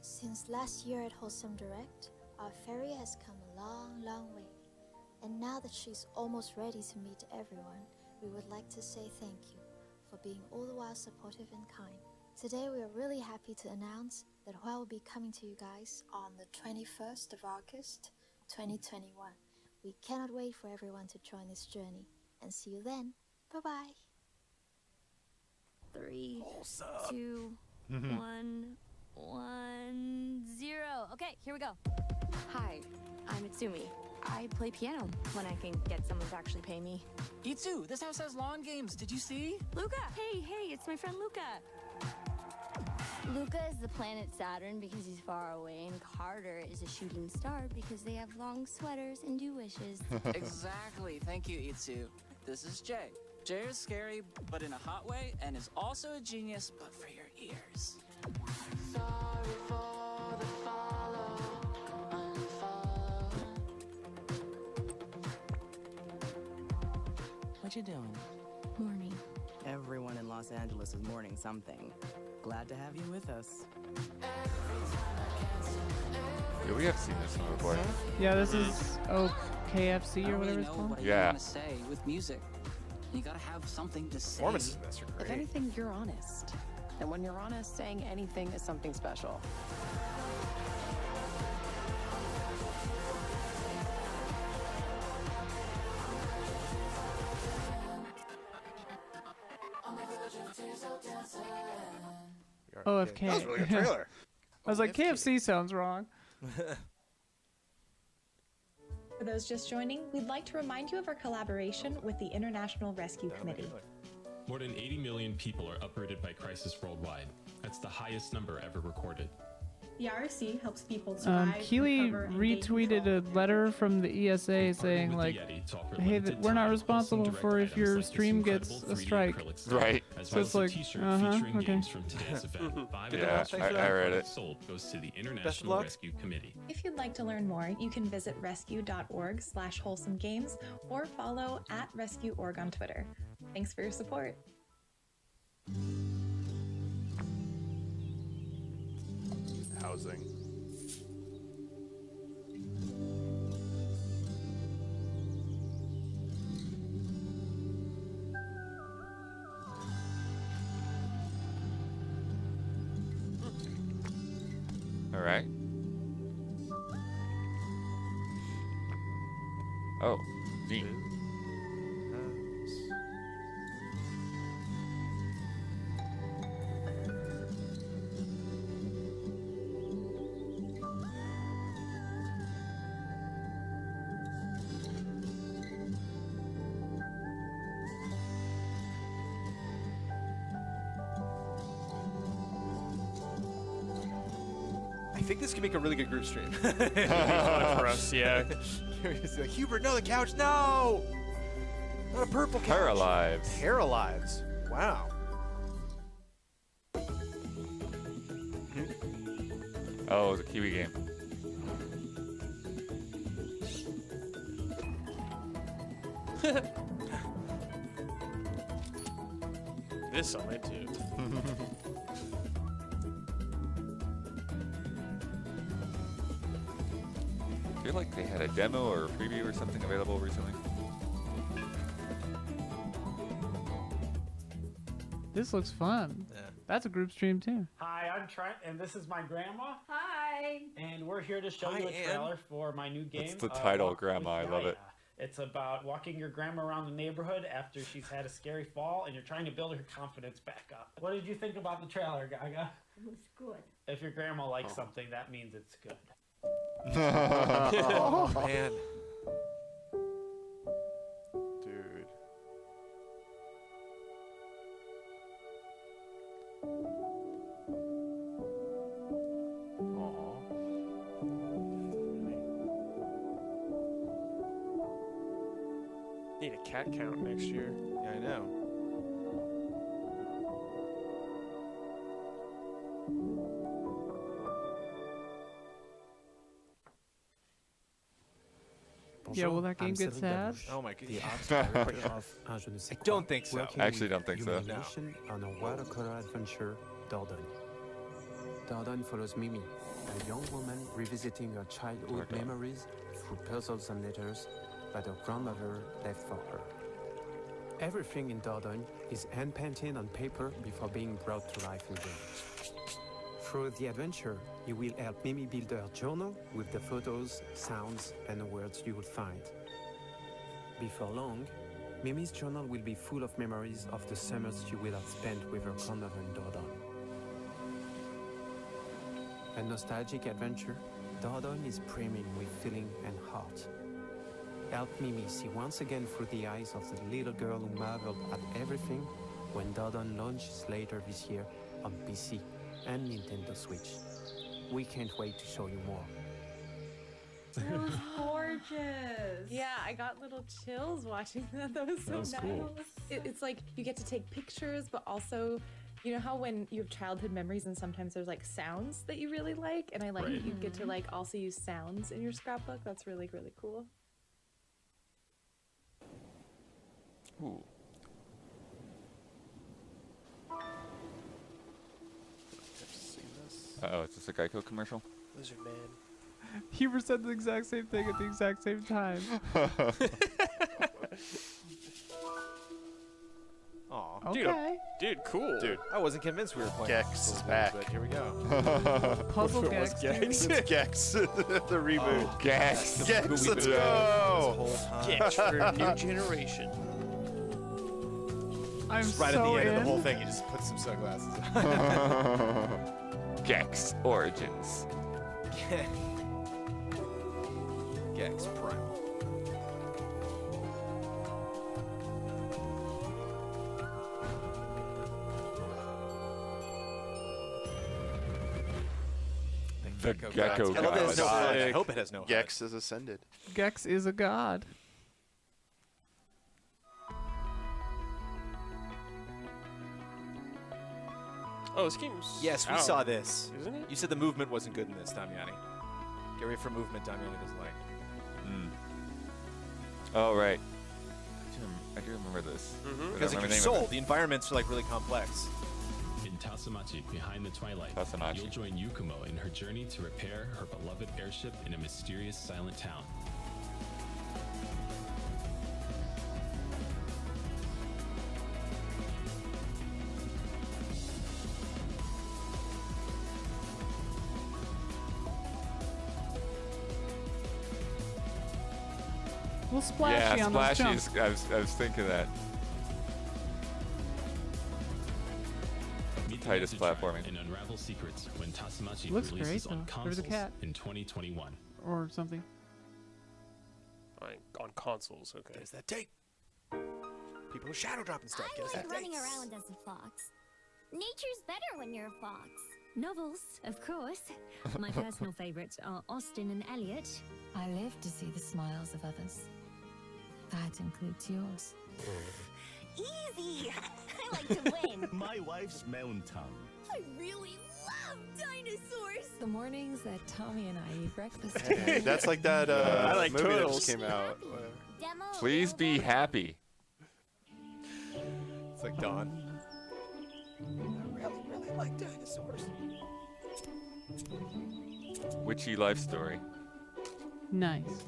Since last year at Wholesome Direct, our fairy has come a long, long way. And now that she's almost ready to meet everyone, we would like to say thank you for being all the while supportive and kind. Today we are really happy to announce that Hua will be coming to you guys on the 21st of August, 2021. We cannot wait for everyone to join this journey. And see you then. Bye-bye. 3, 2, 1, 1, 0. Okay, here we go. Hi, I'm Itsumi. I play piano when I can get someone to actually pay me. Itsu, this house has lawn games. Did you see? Luca! Hey, it's my friend Luca. Luca is the planet Saturn because he's far away, and Carter is a shooting star because they have long sweaters and do wishes. Exactly. Thank you, Itsu. This is Jay. Jay is scary, but in a hot way, and is also a genius, but for your ears. Sorry for the follow, unfollow. What you doing? Morning. Everyone in Los Angeles is mourning something. Glad to have you with us. Yeah, we have seen this one before. Yeah, this is KFC or whatever it's called. Yeah. Want to say with music, you gotta have something to say. Performances in this are If great. anything, you're honest. And when you're honest, saying anything is something special. OFK. That was a really good trailer. I was like, KFC sounds wrong. For those just joining, we'd like to remind you of our collaboration with the International Rescue Committee. More than 80 million people are uprooted by crisis worldwide. That's the highest number ever recorded. The RSC helps people survive, KeyWe recover, and gain retweeted a letter from the ESA saying like, hey, we're not responsible for if your stream gets a strike. Right. So it's like, okay. Yeah, I read it. Sold goes to the International Rescue Committee. If you'd like to learn more, you can visit rescue.org/wholesomegames or follow @rescueorg on Twitter. Thanks for your support. Housing. All right. Oh, neat. I think this could make a really good group stream. It'd be fun for us, yeah. It's like, Hubert, no, the couch, no! Not a purple couch. Paralives. Paralives. Wow. Oh, it was a KeyWe game. This I'm into. I feel like they had a demo or a preview or something available recently. This looks fun. Yeah. That's a group stream too. Hi, I'm Trent, and this is my grandma. Hi. And we're here to show Hi, you a Ann. trailer for my new game. That's the title, Walk Grandma. with I love it. Yiayia. It's about walking your grandma around the neighborhood after she's had a scary fall, and you're trying to build her confidence back up. What did you think about the trailer, Gaga? It was good. If your grandma likes something, that means it's good. Oh, man. Dude. Aww. cat count next year. Yeah, I know. Yeah, will that game get sad? Oh my god. I don't think so. I actually don't think so. On a watercolor adventure, Dordogne. Dordogne follows Mimi, a young woman revisiting her childhood memories through puzzles and letters that her grandmother left for her. Everything in Dordogne is hand-painted on paper before being brought to life in game. Through the adventure, you will help Mimi build her journal with the photos, sounds, and the words you will find. Before long, Mimi's journal will be full of memories of the summers she will have spent with her grandmother in Dordogne. A nostalgic adventure, Dordogne is brimming with feeling and heart. Help Mimi see once again through the eyes of the little girl who marveled at everything when Dordogne launches later this year on PC and Nintendo Switch. We can't wait to show you more. That was gorgeous. Yeah, I got little chills watching that. That was so nice. Cool. It's like you get to take pictures, but also, you know how when you have childhood memories and sometimes there's like sounds that you really like, and I like that you get to like also use sounds in your scrapbook. That's really, really cool. Ooh. Uh-oh, is this a Geico commercial? Lizard Man. Huber said the exact same thing at the exact same time. Aw. Okay. Dude, cool. Dude, I wasn't convinced we were playing. Gex is this back. But here we go. Puzzle What if it was Gex. Gex? It's Gex, the reboot. Oh, Gex. Gex, We've let's been go. this whole time. Gex for a new generation. I'm Just right so at the end in. of the whole thing, you just put some sunglasses on. Gex Origins. Gex Prime. The Gecko I love it has Gods. no HUD. I hope it has no HUD. Gex has ascended. Gex is a god. Oh, this game's Yes, we out, saw this. Isn't it? You said the movement wasn't good in this, Damiani. Get ready for movement Damiani doesn't like. Oh, right. I do remember this. Because like, you're sold. The environments are like really complex. In Tasomachi, Behind the Twilight, Tasomachi. you'll join Yukumo in her journey to repair her beloved airship in a mysterious silent town. We'll splashy Yeah, on those splashy. jumps. I was thinking that. Meet the Tightest message platforming. and unravel secrets when Tasomachi Looks releases great, on though. There's a consoles cat. in 2021. Or something. On consoles, okay. There's that tape. People are shadow dropping stuff. I Guess like that running tape. around as a fox. Nature's better when you're a fox. Novels, of course. My personal favorites are Austen and Eliot. I live to see the smiles of others. That includes yours. Easy! I like to win. My wife's mountain tongue. I really love dinosaurs. The mornings that Tommy and I eat breakfast Hey, together. that's like that I like movie that turtles. just came out. Demo Please be happy. It's like Dawn. I really like dinosaurs. Witchy life story. Nice.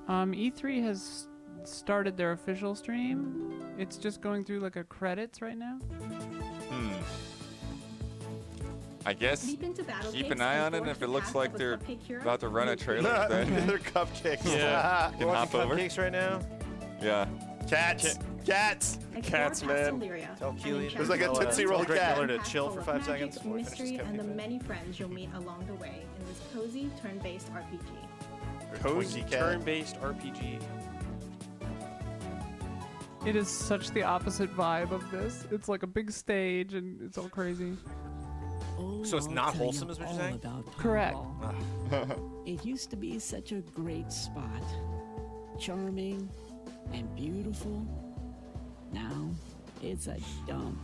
E3 has started their official stream. It's just going through like a credits right now. I guess Leap into keep an BattleCakes eye and on it, and forge if it the looks path like of a they're cupcake hero. about to run a trailer, then They're cupcakes. Yeah. can hop over. Cupcakes right now. Yeah. Cats. Cats. Cats, man. Tell Keely. There's like a Tootsie Roll Greg cat. Miller to chill for 5 seconds before he mystery finishes and the cupcake. many friends you'll meet along the way in this cozy turn-based RPG. Cozy Twinkie cat. turn-based RPG. It is such the opposite vibe of this. It's like a big stage and it's all crazy. So it's not wholesome, is what you're saying? Correct. It used to be such a great spot. Charming and beautiful. Now it's a dump.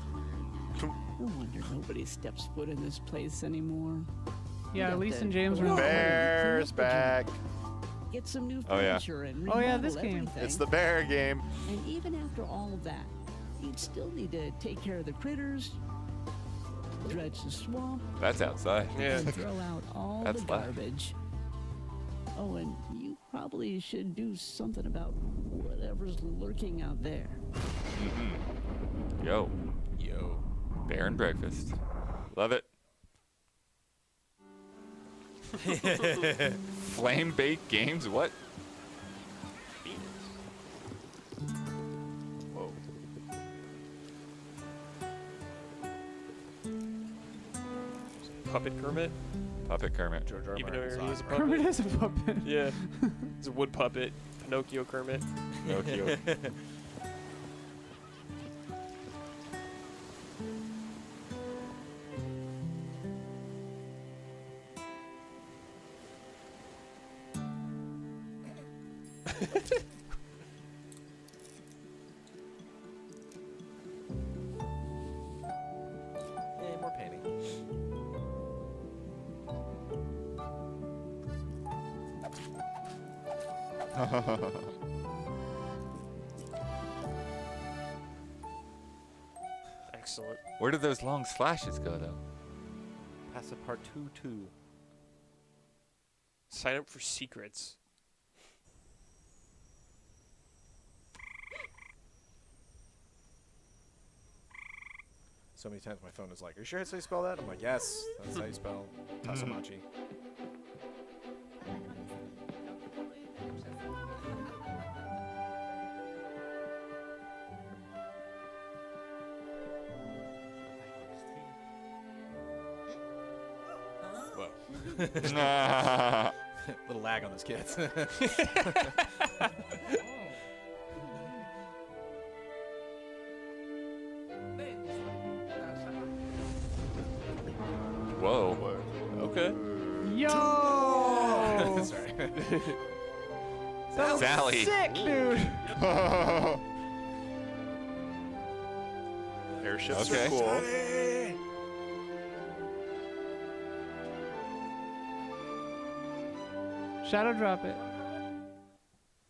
No wonder nobody steps foot in this place anymore. Yeah, Elise and James were. Bear's back. Get some new Oh, yeah. furniture and Oh, yeah, remodel this game. everything. It's the bear game. And even after all of that, you'd still need to take care of the critters, dredge the swamp, That's outside. and throw out all That's the live. garbage. Oh, and you probably should do something about whatever's lurking out there. Yo. Yo. Bear and breakfast. Love it. Flame baked games? What? Whoa. Puppet Kermit. Puppet Kermit. George R. R. Even though Martin's he was a awesome. puppet. Kermit is a puppet. Yeah. He's a wood puppet. Pinocchio Kermit. Pinocchio. Hey, more painting. Excellent. Where did those long slashes go, though? Passpartout 2. Sign up for secrets. So many times my phone is like, "Are you sure that's how you spell that?" I'm like, "Yes, that's how you spell Tasomachi." Whoa. Little lag on those kids. Whoa. Okay. Yo! Sorry. That was Sally. sick, dude. Airships Okay. are cool. Shadow drop it.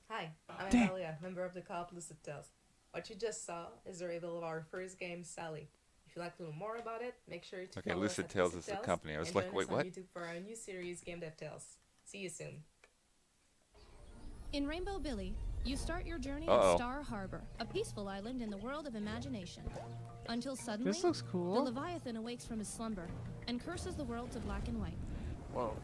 Hi, I'm Damn. Yiayia, member of the co-op Lucid Tales. What you just saw is the reveal of our first game, Sally. If you'd like to know more about it, make sure to Okay, follow Lucid us at Tales Lucid is the Tales company. I was and like, join wait, us on what? YouTube for our new series, Game Dev Tales. See you soon. In Rainbow Billy, you start your journey Uh-oh. at Star Harbor, a peaceful island in the world of imagination. Until suddenly, This looks cool. the Leviathan awakes from his slumber and curses the world to black and white. Whoa.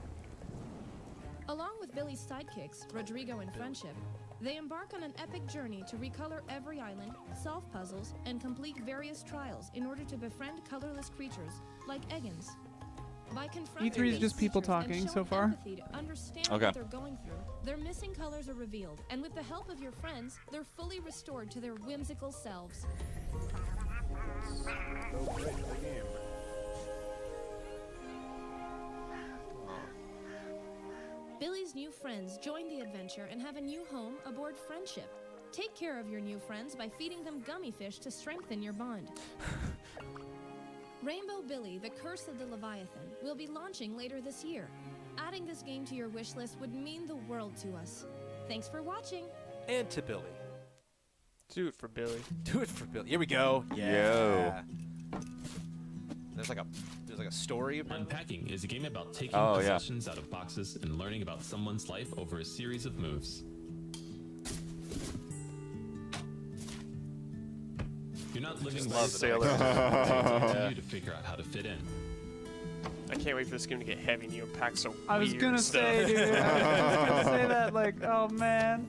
Along with Billy's sidekicks, Rodrigo and Friendship, they embark on an epic journey to recolor every island, solve puzzles, and complete various trials in order to befriend colorless creatures like Eggins. By confronting E3 is these just people creatures and talking so showing far. empathy to understand Okay. what they're going through, their missing colors are revealed, and with the help of your friends, they're fully restored to their whimsical selves. Go break the game. Billy's new friends join the adventure and have a new home aboard Friendship. Take care of your new friends by feeding them gummy fish to strengthen your bond. Rainbow Billy, The Curse of the Leviathan, will be launching later this year. Adding this game to your wish list would mean the world to us. Thanks for watching. And to Billy. Do it for Billy. Do it for Billy. Here we go. Yo. Yeah. There's like a story about Unpacking is a game about taking Oh, yeah. possessions out of boxes and learning about someone's life over a series of moves. You're not living by love yourself. Sailor It's up Moon. to you to figure out how to fit in. I can't wait for this game to get heavy and you unpack some I was weird gonna stuff. say, dude. I was gonna say that, like, oh man.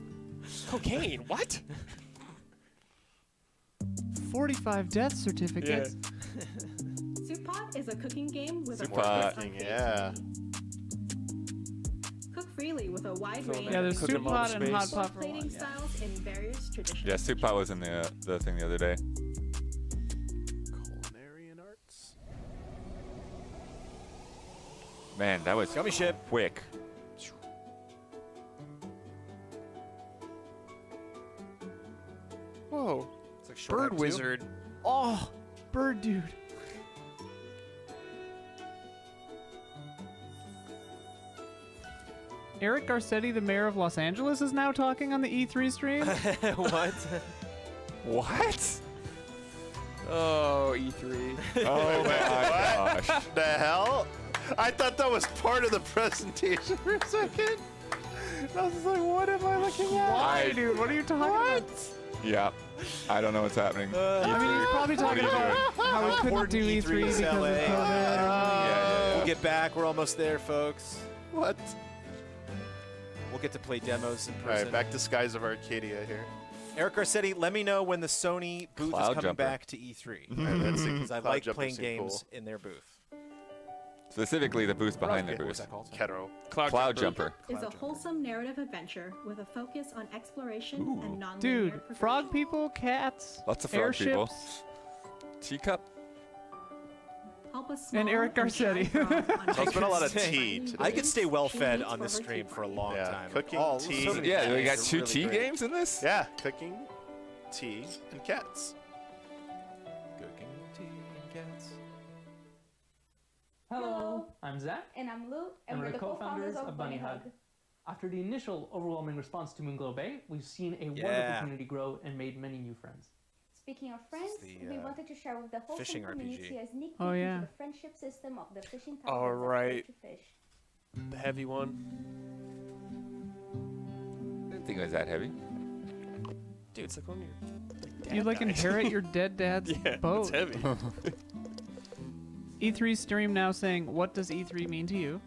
Cocaine, what? 45 death certificates. Soup Pot is a cooking game with Soup a Pot. focus on Yeah. Cook freely with a wide range Yeah, there's of soup pot and hot pot for plating one. styles in various traditions. Yeah, soup pot was in the thing the other day. Culinary and arts. Man, that was Gummy ship. quick. Whoa. It's like Short Bird Act 2. wizard. Oh, bird dude. Eric Garcetti, the mayor of Los Angeles, is now talking on the E3 stream. What? What? Oh, E3. Oh my gosh. The hell? I thought that was part of the presentation for a second. I was just like, what am I looking at? Why, dude? What are you talking about? Yeah. I don't know what's happening. I mean, he's probably What are talking you about doing? how we couldn't Important do E3 because of LA. COVID. We'll get back. We're almost there, folks. What? We'll get to play demos in All person. right, back to Skies of Arcadia here. Eric Garcetti, let me know when the Sony booth Cloud is coming jumper. back to E3. All right, that's it. Because I Cloud like jumper playing seemed games cool. in their booth. Specifically, the booth behind the What was booth. that called? Ketero. Cloud jumper. Is a wholesome narrative adventure with a focus on exploration and non-linear Dude, progression. frog people, cats, Lots of frog airships. people. Teacup. Help us And Eric Garcetti. So it's been a lot of tea today. I could stay well fed on this stream for a long Yeah, time. cooking, Oh, tea. so many Yeah, we games got are two really tea great. games in this? Yeah, cooking, tea, and cats. Cooking, tea, and cats. Hello, I'm Zach, And I'm Lou, and we're the co-founders of Bunny Hug. After the initial overwhelming response to Moonglow Bay, we've seen a wonderful Yeah. community grow and made many new friends. Speaking of friends, the, we wanted to share with the whole fishing community RPG. a sneak peek Oh, yeah. into the friendship system of the fishing town. All right. To fish. The heavy one. Didn't think it was that heavy. Dude, it's like on your. You like died. inherit your dead dad's Yeah, boat. it's heavy. E3 stream now saying, "What does E3 mean to you?"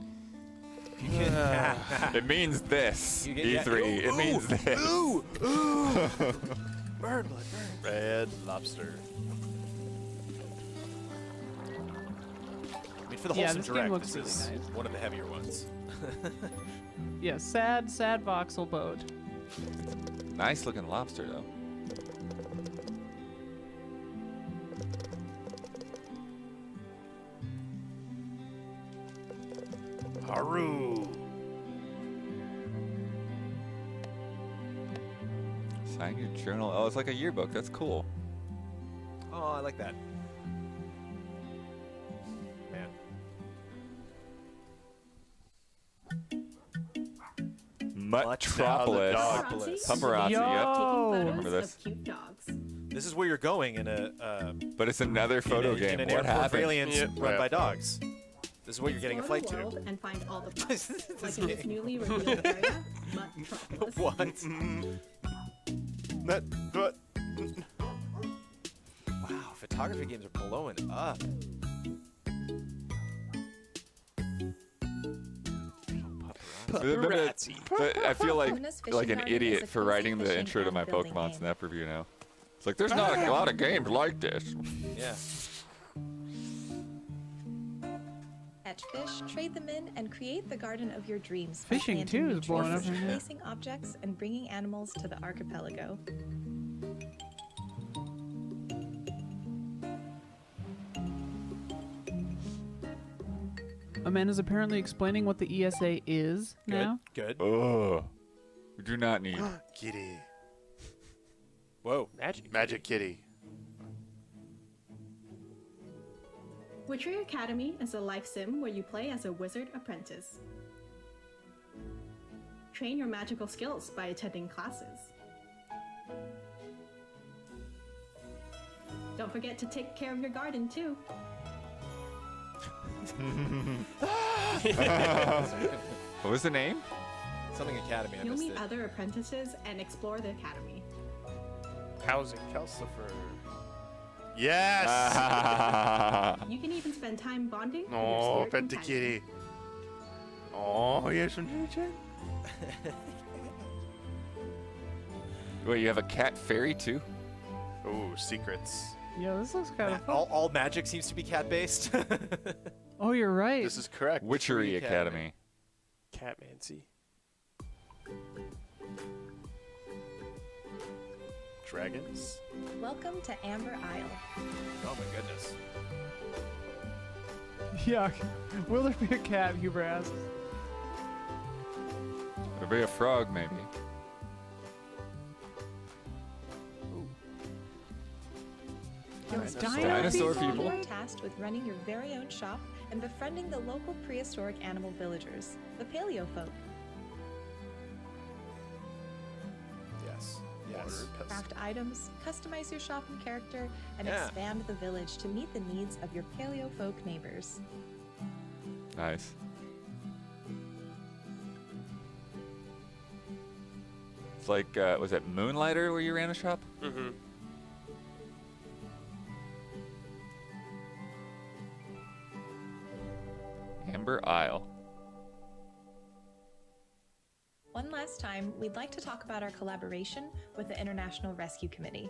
It means this. You get- E3. yeah. It means this. Ooh! Ooh! Bird blood, bird. Red lobster. I mean, for the Yeah, Wholesome this game Direct, looks this really is nice. one of the heavier ones. Yeah, sad voxel boat. Nice looking lobster, though. Haru. Sign your journal. Oh, it's like a yearbook. That's cool. Oh, I like that. Man. Metropolis. Metropolis. Pupperazzi, Yo! yep. Taking Remember photos this? of cute dogs. This is where you're going in a But it's another photo in game. an What airport for happened? aliens Yep. run Yeah. by dogs. This is what you're getting a Explore flight the to. world and find all the This parts. Like in this game. newly revealed area, Metropolis. What? But Wow, photography games are blowing up. Pupperazzi. But I feel like Luna's an Fishing Garden is idiot a for cozy writing the fishing intro to and my building Pokemon game. Snap review now. It's like there's not a lot of games like this. Yeah. Catch fish, trade them in, and create the garden of your dreams. by Fishing, planting too, new is blowing up trees, right now. placing objects, and bringing animals to the archipelago. Amanda's apparently explaining what the ESA is now. Good. Oh, we do not need. Kitty. Whoa. Magic Kitty. Witchery Academy is a life sim where you play as a wizard apprentice. Train your magical skills by attending classes. Don't forget to take care of your garden too. What was the name? Something Academy. I You'll missed meet it. other apprentices and explore the academy. Housing. Calcifer. Yes! You can even spend time bonding with your Oh, spirit pet the companion. kitty. Oh, here's some future. Wait, you have a cat fairy too? Oh, secrets. Yeah, this looks kind of fun. All magic seems to be cat-based. Oh, you're right. This is correct. Witchery Academy. Catmancy. Dragons. Welcome to Amber Isle. Oh my goodness. Yuck. Will there be a cat, Huber asks? There'll be a frog, maybe. Dinosaur people. You are tasked with running your very own shop and befriending the local prehistoric animal villagers, the Paleo folk. Yes. Craft items, customize your shop and character, and Yeah. expand the village to meet the needs of your Paleo folk neighbors. Nice. It's like, was it Moonlighter where you ran a shop? Mm-hmm. Amber Isle. One last time, we'd like to talk about our collaboration with the International Rescue Committee.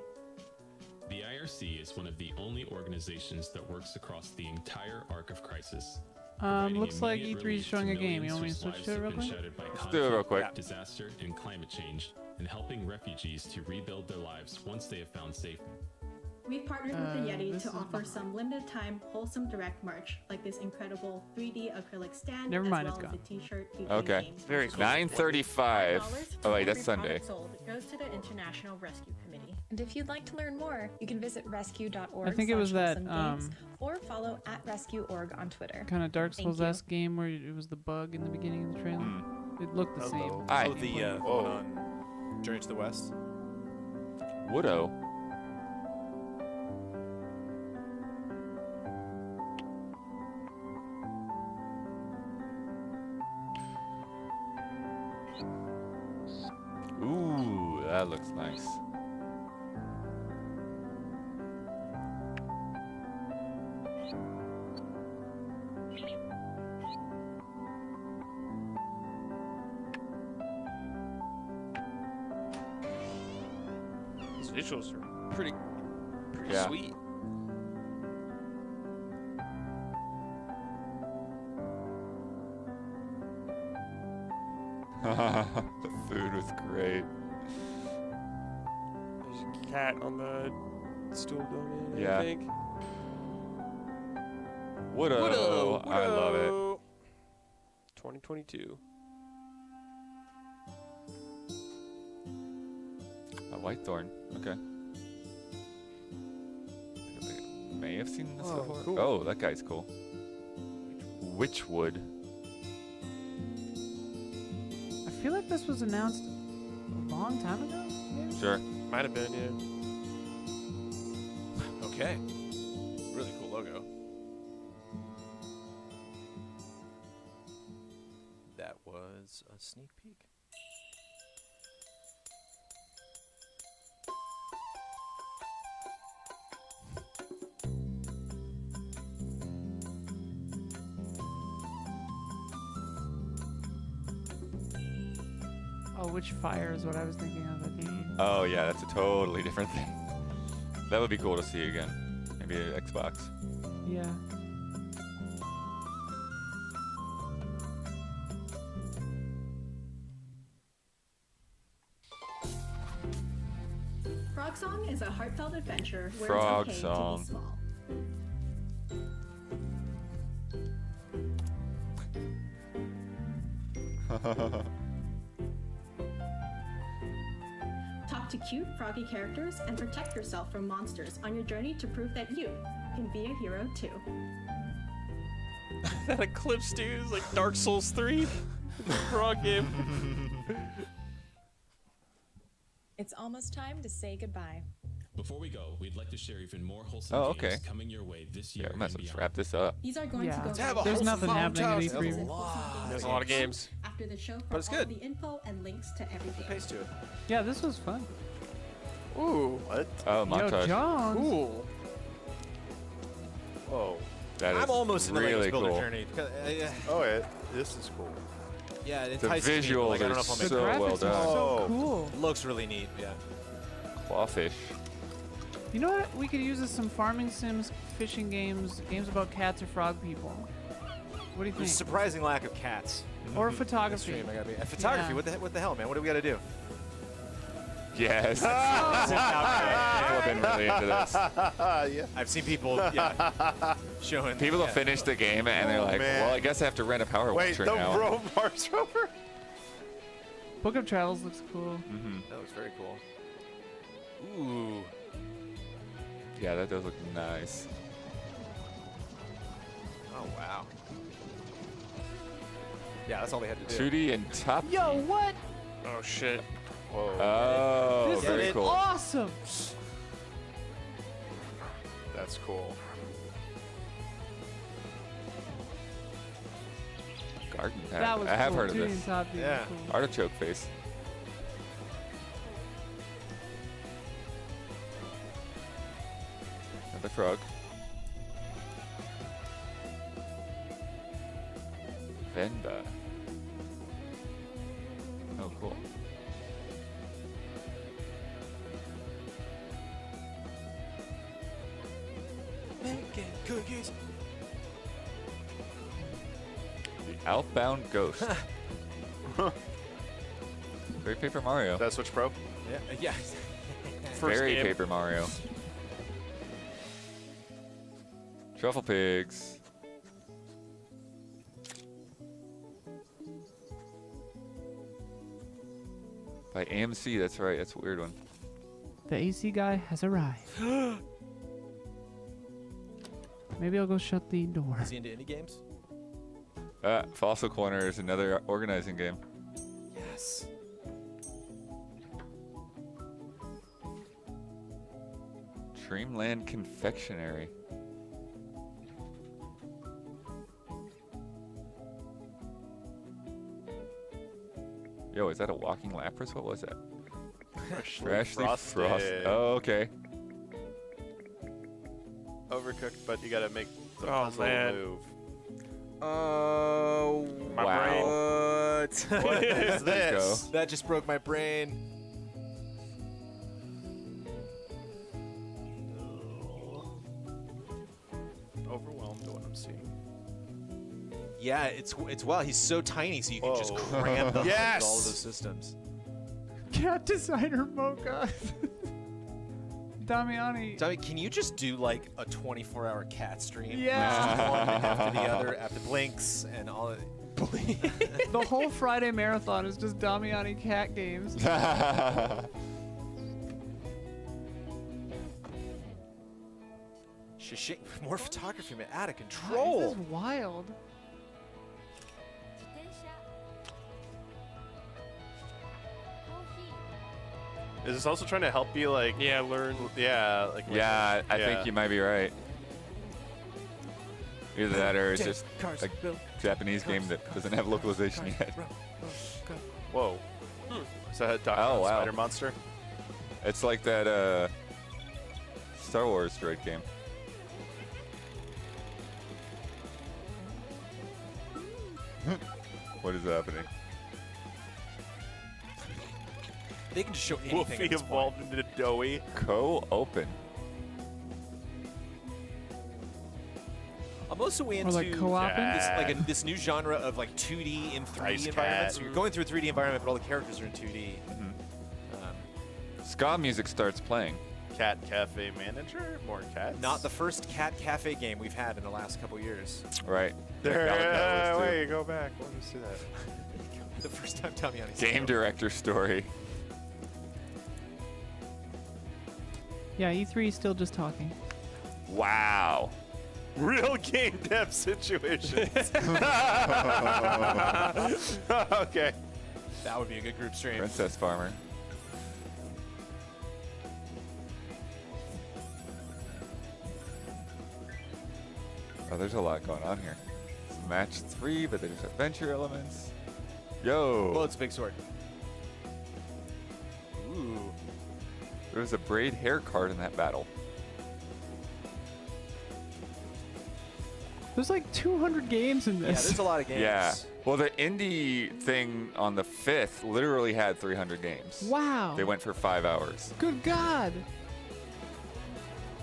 The IRC is one of the only organizations that works across the entire arc of crisis. Looks like E3 is showing a game. You want me to switch to it real quick? Let's do it real quick. Disaster and climate change, and helping refugees to rebuild their lives once they have found safety. We've partnered with the Yeti to offer some limited time Wholesome Direct merch, like this incredible 3D acrylic stand, Never mind, as it's well gone. as a t-shirt featuring Okay. games. Very cool. 9:35. Oh wait, that's Every Sunday. product sold goes to the International Rescue Committee. And if you'd like to learn more, you can visit rescue.org. I think it was that, or follow @rescue.org on Twitter. Kind of Dark Thank Souls-esque game where it was the bug in the beginning of the trailer. It looked the same. Oh, the one on Journey to the West. Woodo. Ooh, that looks nice. These visuals are pretty Yeah. sweet. The food was great. There's a cat on the stool going in, Yeah. I think. Woodo. I love it. 2022. A whitethorn. Okay. I may have seen this Oh, before. cool. Oh, that guy's cool. Witchwood. I feel like this was announced a long time ago. Maybe? Sure. Might have been, yeah. Okay. Really cool logo. That was a sneak peek. Oh, Witch Fire is what I was thinking of. I think. Oh yeah, that's a totally different thing. That would be cool to see again. Maybe an Xbox. Yeah. Frogsong is a heartfelt adventure where Frog it's okay Song. to be small. Talk to cute, froggy characters and protect yourself from monsters on your journey to prove that you can be a hero too. That Eclipse dude is like Dark Souls 3. Frog game. It's almost time to say goodbye. Before we go, we'd like to share even more wholesome Oh, games okay. coming your way this year Yeah, we might as and well just beyond. wrap this up. These are going to go There's nothing happening at E3. Visit Wholesome There's a lot of games. after the show for But it's all good. the info and links to every game. Pace to it. Yeah, this was fun. Ooh. What? Oh, Yo, montage. John. Cool. Whoa. That is I'm almost in the really latest builder cool. journey. Because, Oh, this is cool. yeah, it The entices me, but, visuals like, I don't know are if I'll make so it. well graphics are done. so Oh. cool. Looks really neat, yeah. Clawfish. You know what? We could use as some farming sims, fishing games, games about cats or frog people. What do you There's a think? surprising lack of cats Or photography. Stream, I gotta be. Photography. Yeah. What the hell, man? What do we gotta do? Yes. People have been really into this. Yeah. I've seen people showing. People have finished the game and they're like, man. well, I guess I have to rent a Power Watch right now. Wait, the Mars rover? Book of Travels looks cool. That looks very cool. Ooh. Yeah, that does look nice. Oh wow. Yeah, that's all they had to do. 2D and top. Yo, what? Oh shit. Whoa. Oh, This very is cool. awesome. That's cool. Garden That path. was I have cool. heard of 2D this. and top view was Yeah. cool. Artichoke face. Another frog. Venda. Oh, cool. Making cookies. The Outbound Ghost. Very Paper Mario. Did I switch pro? Yeah. First Very game. Paper Mario. Truffle Pigs. By AMC, that's right. That's a weird one. The AC guy has arrived. Maybe I'll go shut the door. Is he into indie games? Fossil Corner is another organizing game. Yes. Dreamland Confectionery. Yo, is that a walking Lapras? What was that? Freshly frosted. Oh, okay. Overcooked, but you gotta make the Oh, puzzle man. move. Oh, My Wow. what? What is this? That just broke my brain. Overwhelmed at what I'm seeing. Yeah, it's well. He's so tiny, so you can just Whoa. cram them Yes! onto all of those systems. Cat designer mocha. Damiani. Tommy, can you just do like a 24-hour cat stream? Yeah. Just one after the other, after blinks and all. The whole Friday marathon is just Damiani cat games. More photography, man. Out of This control. is wild. Is this also trying to help you, like... Yeah, learn. Yeah, like... Yeah, I yeah. think you might be right. Either that or it's just a Japanese game that doesn't have localization yet. Whoa. Is that a Dr. Oh, wow. Spider Monster? It's like that Star Wars droid game. What is happening? They can just show anything. Wolfie at this point. evolved into Doughy. Co-open. I'm also into like co-oping? this new genre of like 2D and 3D Ice environments. Cat. You're going through a 3D environment, but all the characters are in 2D. Ska music starts playing. Cat Cafe Manager? More cats? Not the first cat cafe game we've had in the last couple years. Right. There, wait, go back. Let me see that. The first time Tommy on Game director story. Yeah, E3 is still just talking. Wow. Real game dev situations. Okay. That would be a good group stream. Princess Farmer. Oh, there's a lot going on here. It's match 3, but there's adventure elements. Yo! Well, it's a big sword. Ooh. There was a braid hair card in that battle. There's like 200 games in Yeah, this. there's a lot of games. Yeah. Well, the indie thing on the 5th literally had 300 games. Wow. They went for 5 hours. Good God.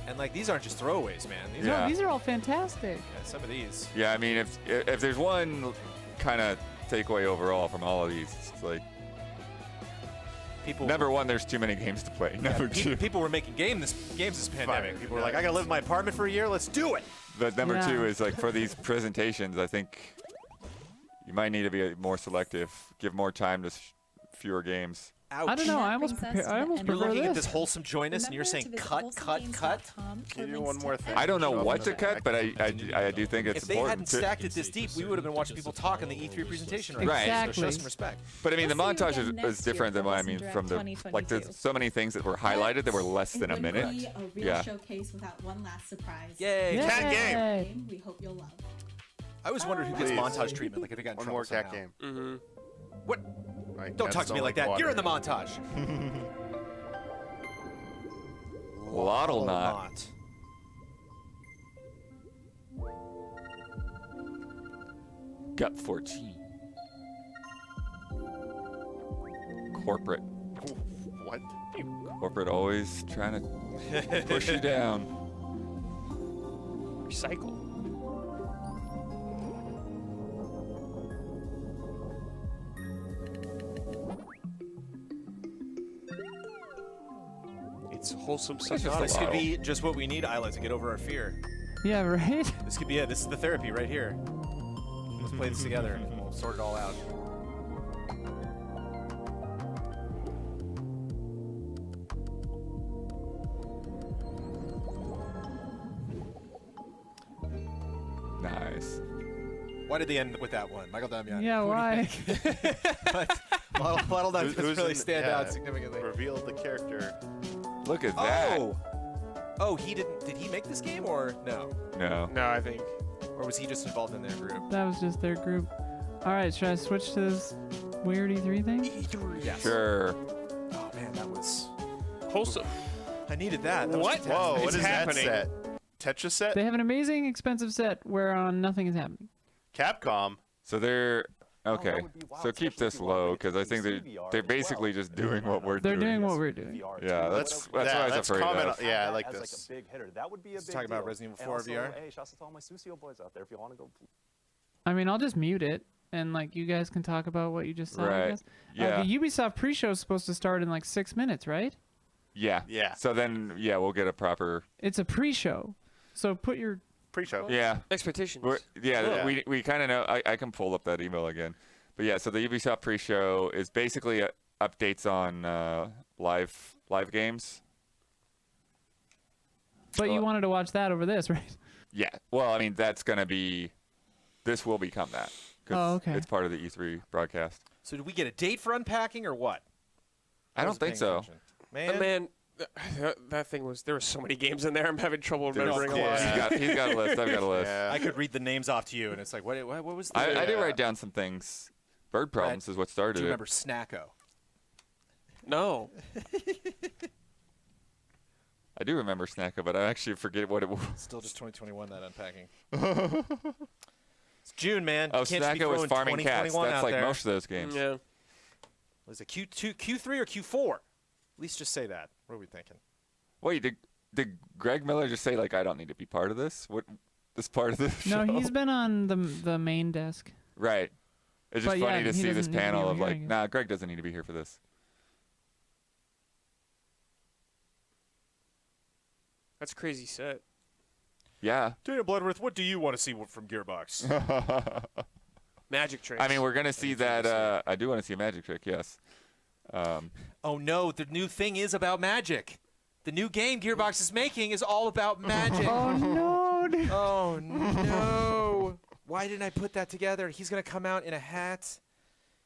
And like these aren't just throwaways, man. Yeah. No, these are all fantastic. Yeah, some of these. Yeah, I mean, if there's one kind of takeaway overall from all of these. It's like, number one, there's too many games to play. Number two, people were making games this pandemic. People were like, I gotta live in my apartment for a year. Let's do it. But number two is like for these presentations, I think you might need to be more selective, give more time to fewer games. Ouch. I don't know. I almost prefer You're looking at this wholesome joyness, and you're saying cut. Can you do one more thing? I don't know what to cut, but I do think it's If they hadn't important. stacked it this deep, we would have been watching people talk in the E3 presentation right now. Exactly. So show some respect. But I mean, the We'll see you montage again is next different year than for what I Wholesome mean Direct from the 2022. like. There's so many things that were highlighted that were less than a It minute. would be a real Yeah. showcase without one last surprise. Yay, cat game. We hope you'll love. I always wondered who gets Please. montage treatment. Like if it got in One trouble more cat somehow. game. What? My Don't cats talk to me like that. water. You're in the montage. Lottle knot. Gut 14. Corporate. What? Corporate always trying to push you down. Recycle. It's wholesome No, stuff. this could be just what we need, Isla, to get over our fear. Yeah, right? This could be it. This is the therapy right here. Let's play this together and we'll sort it all out. Nice. Why did they end with that one? Michael Damian. Yeah, why? Bottle Dog Who's doesn't really in- stand yeah, out significantly. Revealed the character. Look at that. Oh, he didn't. Did he make this game or no? No. No, I think. Or was he just involved in their group? That was just their group. All right, should I switch to this weird E3 thing? Yes. Sure. Oh man, that was Wholesome. I needed that. That was What? fantastic. Whoa, what It's is happening. that set? Tetris set? They have an amazing, expensive set where nothing is happening. Capcom. So they're okay. So keep this low because I think they're basically just doing what we're They're doing. doing what we're doing. Yeah, that's what I was let's afraid comment of. yeah, I like as this. like a big hitter. That would be a Let's big talk about deal. Resident And Evil 4 also, VR. Hey, shouts out to all my Susio boys out there if you want to go. I mean, I'll just mute it, and like you guys can talk about what you just saw. I Right. guess. Yeah. The Ubisoft pre-show is supposed to start in like 6 minutes, right? Yeah. Yeah. So then, yeah, we'll get a proper. It's a pre-show, so put your Pre-show. Yeah. Expectations. Yeah. We kind of know. I can pull up that email again. But yeah, so the Ubisoft pre-show is basically updates on live games. But you wanted to watch that over this, right? Yeah. Well, I mean, that's gonna be. This will become that. 'Cause Oh, okay. It's part of the E3 broadcast. So did we get a date for Unpacking or what? I don't think so. Man, that thing was. There were so many games in there. I'm having trouble remembering a Yeah. lot. He's got a list. I've got a list. I could read the names off to you, and it's like, what was the... I did write down some things. Bird problems is what started Do you it. remember Snacko? No. I do remember Snacko, but I actually forget what it was. Still just 2021, that Unpacking. It's June, man. Oh, You can't just be Snacko was throwing farming cats. 2021 That's out like there. most of those games. Yeah. Was it Q2, Q3, or Q4? At least just say that. What are we thinking? Wait, did Greg Miller just say, like, I don't need to be part of this? What, this part of this No, show? he's been on the main desk. Right. It's just But funny yeah, to he see this doesn't need to be panel over of here, I like, guess. nah, Greg doesn't need to be here for this. That's a crazy set. Yeah. Daniel Bloodworth, what do you want to see from Gearbox? Magic tricks. I mean, we're going to see that. I do want to see a magic trick, yes. Oh, no, the new thing is about magic. The new game Gearbox is making is all about magic. Oh, no. Oh, no. Why didn't I put that together? He's going to come out in a hat.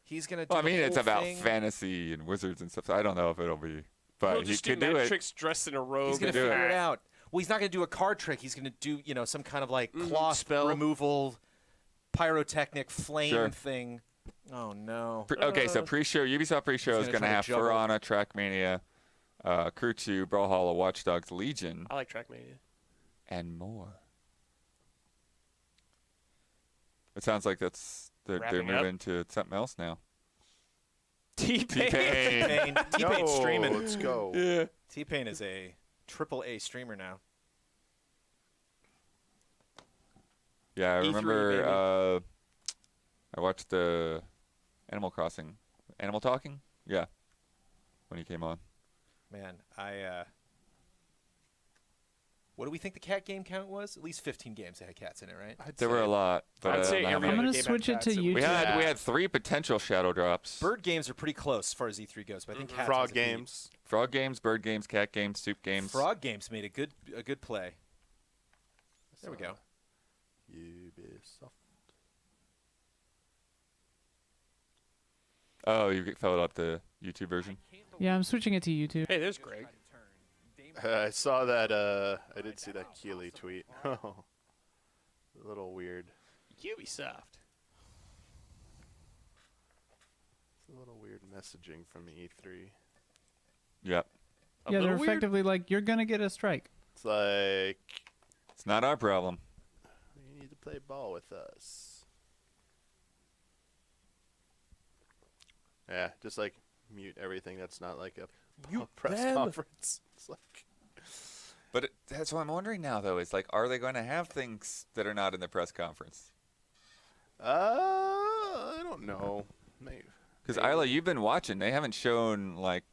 He's going to do Well, I mean, the it's whole about thing. fantasy and wizards and stuff, so I don't know if it'll be. He'll But he just do could do magic it. tricks dressed in a robe. He's going to do figure it. it out. Well, he's not going to do a card trick. He's going to do, some kind of like Mhm, cloth spell. removal, pyrotechnic flame Sure. thing. Oh, no. Okay, so pre-show, Ubisoft pre-show He's is gonna going to try to have juggle. Piranha, Trackmania, Crew 2, Brawlhalla, Watch Dogs, Legion, I like Trackmania. and more. It sounds like they're Wrapping up. moving to something else now. T-Pain. T-Pain. T-Pain's streaming. Let's go. Yeah. T-Pain is a AAA streamer now. Yeah, I E3, remember. baby. I I watched the Animal Crossing. Animal Talking? Yeah. When he came on. Man, what do we think the cat game count was? At least 15 games that had cats in it, right? There were a lot. But I'd say every I'm other gonna game switch had it to cats. YouTube. we had 3 potential shadow drops. Bird games are pretty close as far as E3 goes, but I think cats Frog has a beat. games. Frog games, bird games, cat games, soup games. Frog games made a good play. There we go. Ubisoft. Oh, you filled up the YouTube version? Yeah, I'm switching it to YouTube. Hey, there's Greg. I saw that. I did see that KeyWe tweet. Oh, a little weird. Ubisoft. It's a little weird messaging from E3. Yep. Yeah, they're effectively like, you're gonna get a strike. It's like, it's not our problem. You need to play ball with us. Yeah, just like mute everything that's not like a press conference. It's like. But that's what I'm wondering now, though. Is like, are they going to have things that are not in the press conference? I don't know. Maybe. Because Isla, you've been watching. They haven't shown like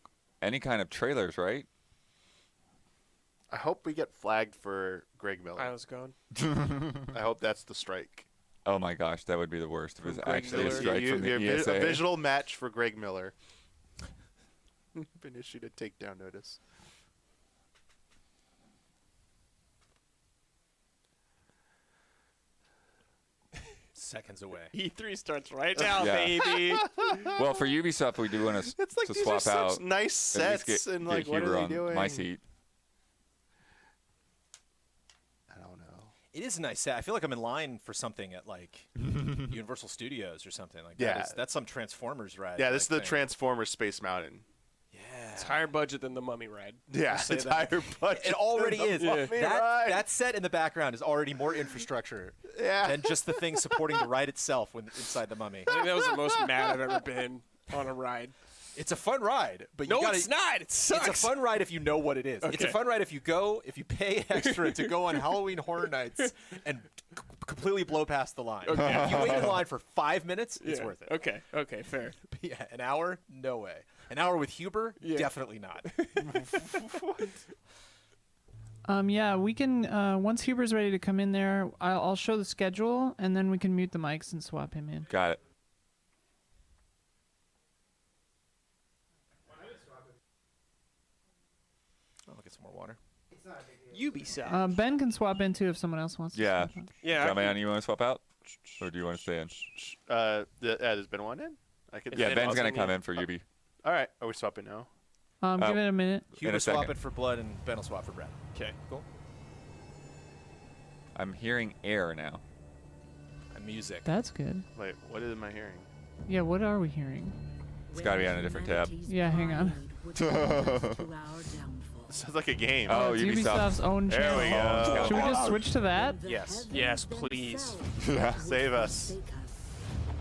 any kind of trailers, right? I hope we get flagged for Greg Miller. I was gone. I hope that's the strike. Oh my gosh, that would be the worst if it was Greg actually Miller. a strike from the ESA. A visual match for Greg Miller. Been issued a takedown notice. Seconds away. E3 starts right now, Yeah. baby. Well, for Ubisoft, we do want to It's like to these swap are such out nice at least sets and, like, get what are Huber they on doing? my seat. I don't know. It is a nice set. I feel like I'm in line for something at like Universal Studios or something like that. Yeah. That's some Transformers ride. Yeah, this is the thing. Transformers Space Mountain. It's higher budget than the Mummy ride. Yeah, Just say it's that. higher budget. It already than the is. Mummy ride. That set in the background is already more infrastructure than just the thing supporting the ride itself when inside the Mummy. I think that was the most mad I've ever been on a ride. It's a fun ride, but No, you gotta, it's not. It sucks. It's a fun ride if you know what it is. It's a Okay. fun ride if you pay extra to go on Halloween Horror Nights and completely blow past the line. Okay. If you wait in line for 5 minutes, it's Yeah. worth it. Okay, fair. But yeah, an hour? No way. An hour with Huber? Yeah. Definitely not. Yeah, we can. Once Huber's ready to come in there, I'll show the schedule, and then we can mute the mics and swap him in. Got it. I'll get some more water. Ubisoft. Ben can swap in too if someone else wants. Yeah. To swap in. Yeah. Man, you want to swap out, or do you want to stay in? There's been one in. I could. Yeah, Ben's awesome, gonna come yeah. in for Ubi. All right, are we swapping now? Give it a minute. Huber a swap second. it for blood, and Ben will swap for Brad. Okay. Cool. I'm hearing air now. And music. That's good. Wait, what am I hearing? Yeah, what are we hearing? It's got to be on a different tab. Yeah, hang on. Sounds like a game. Oh, It's Ubisoft. Ubisoft's own There channel. we go. Should we just switch to that? Yes. Yes, please. Yeah. Save us.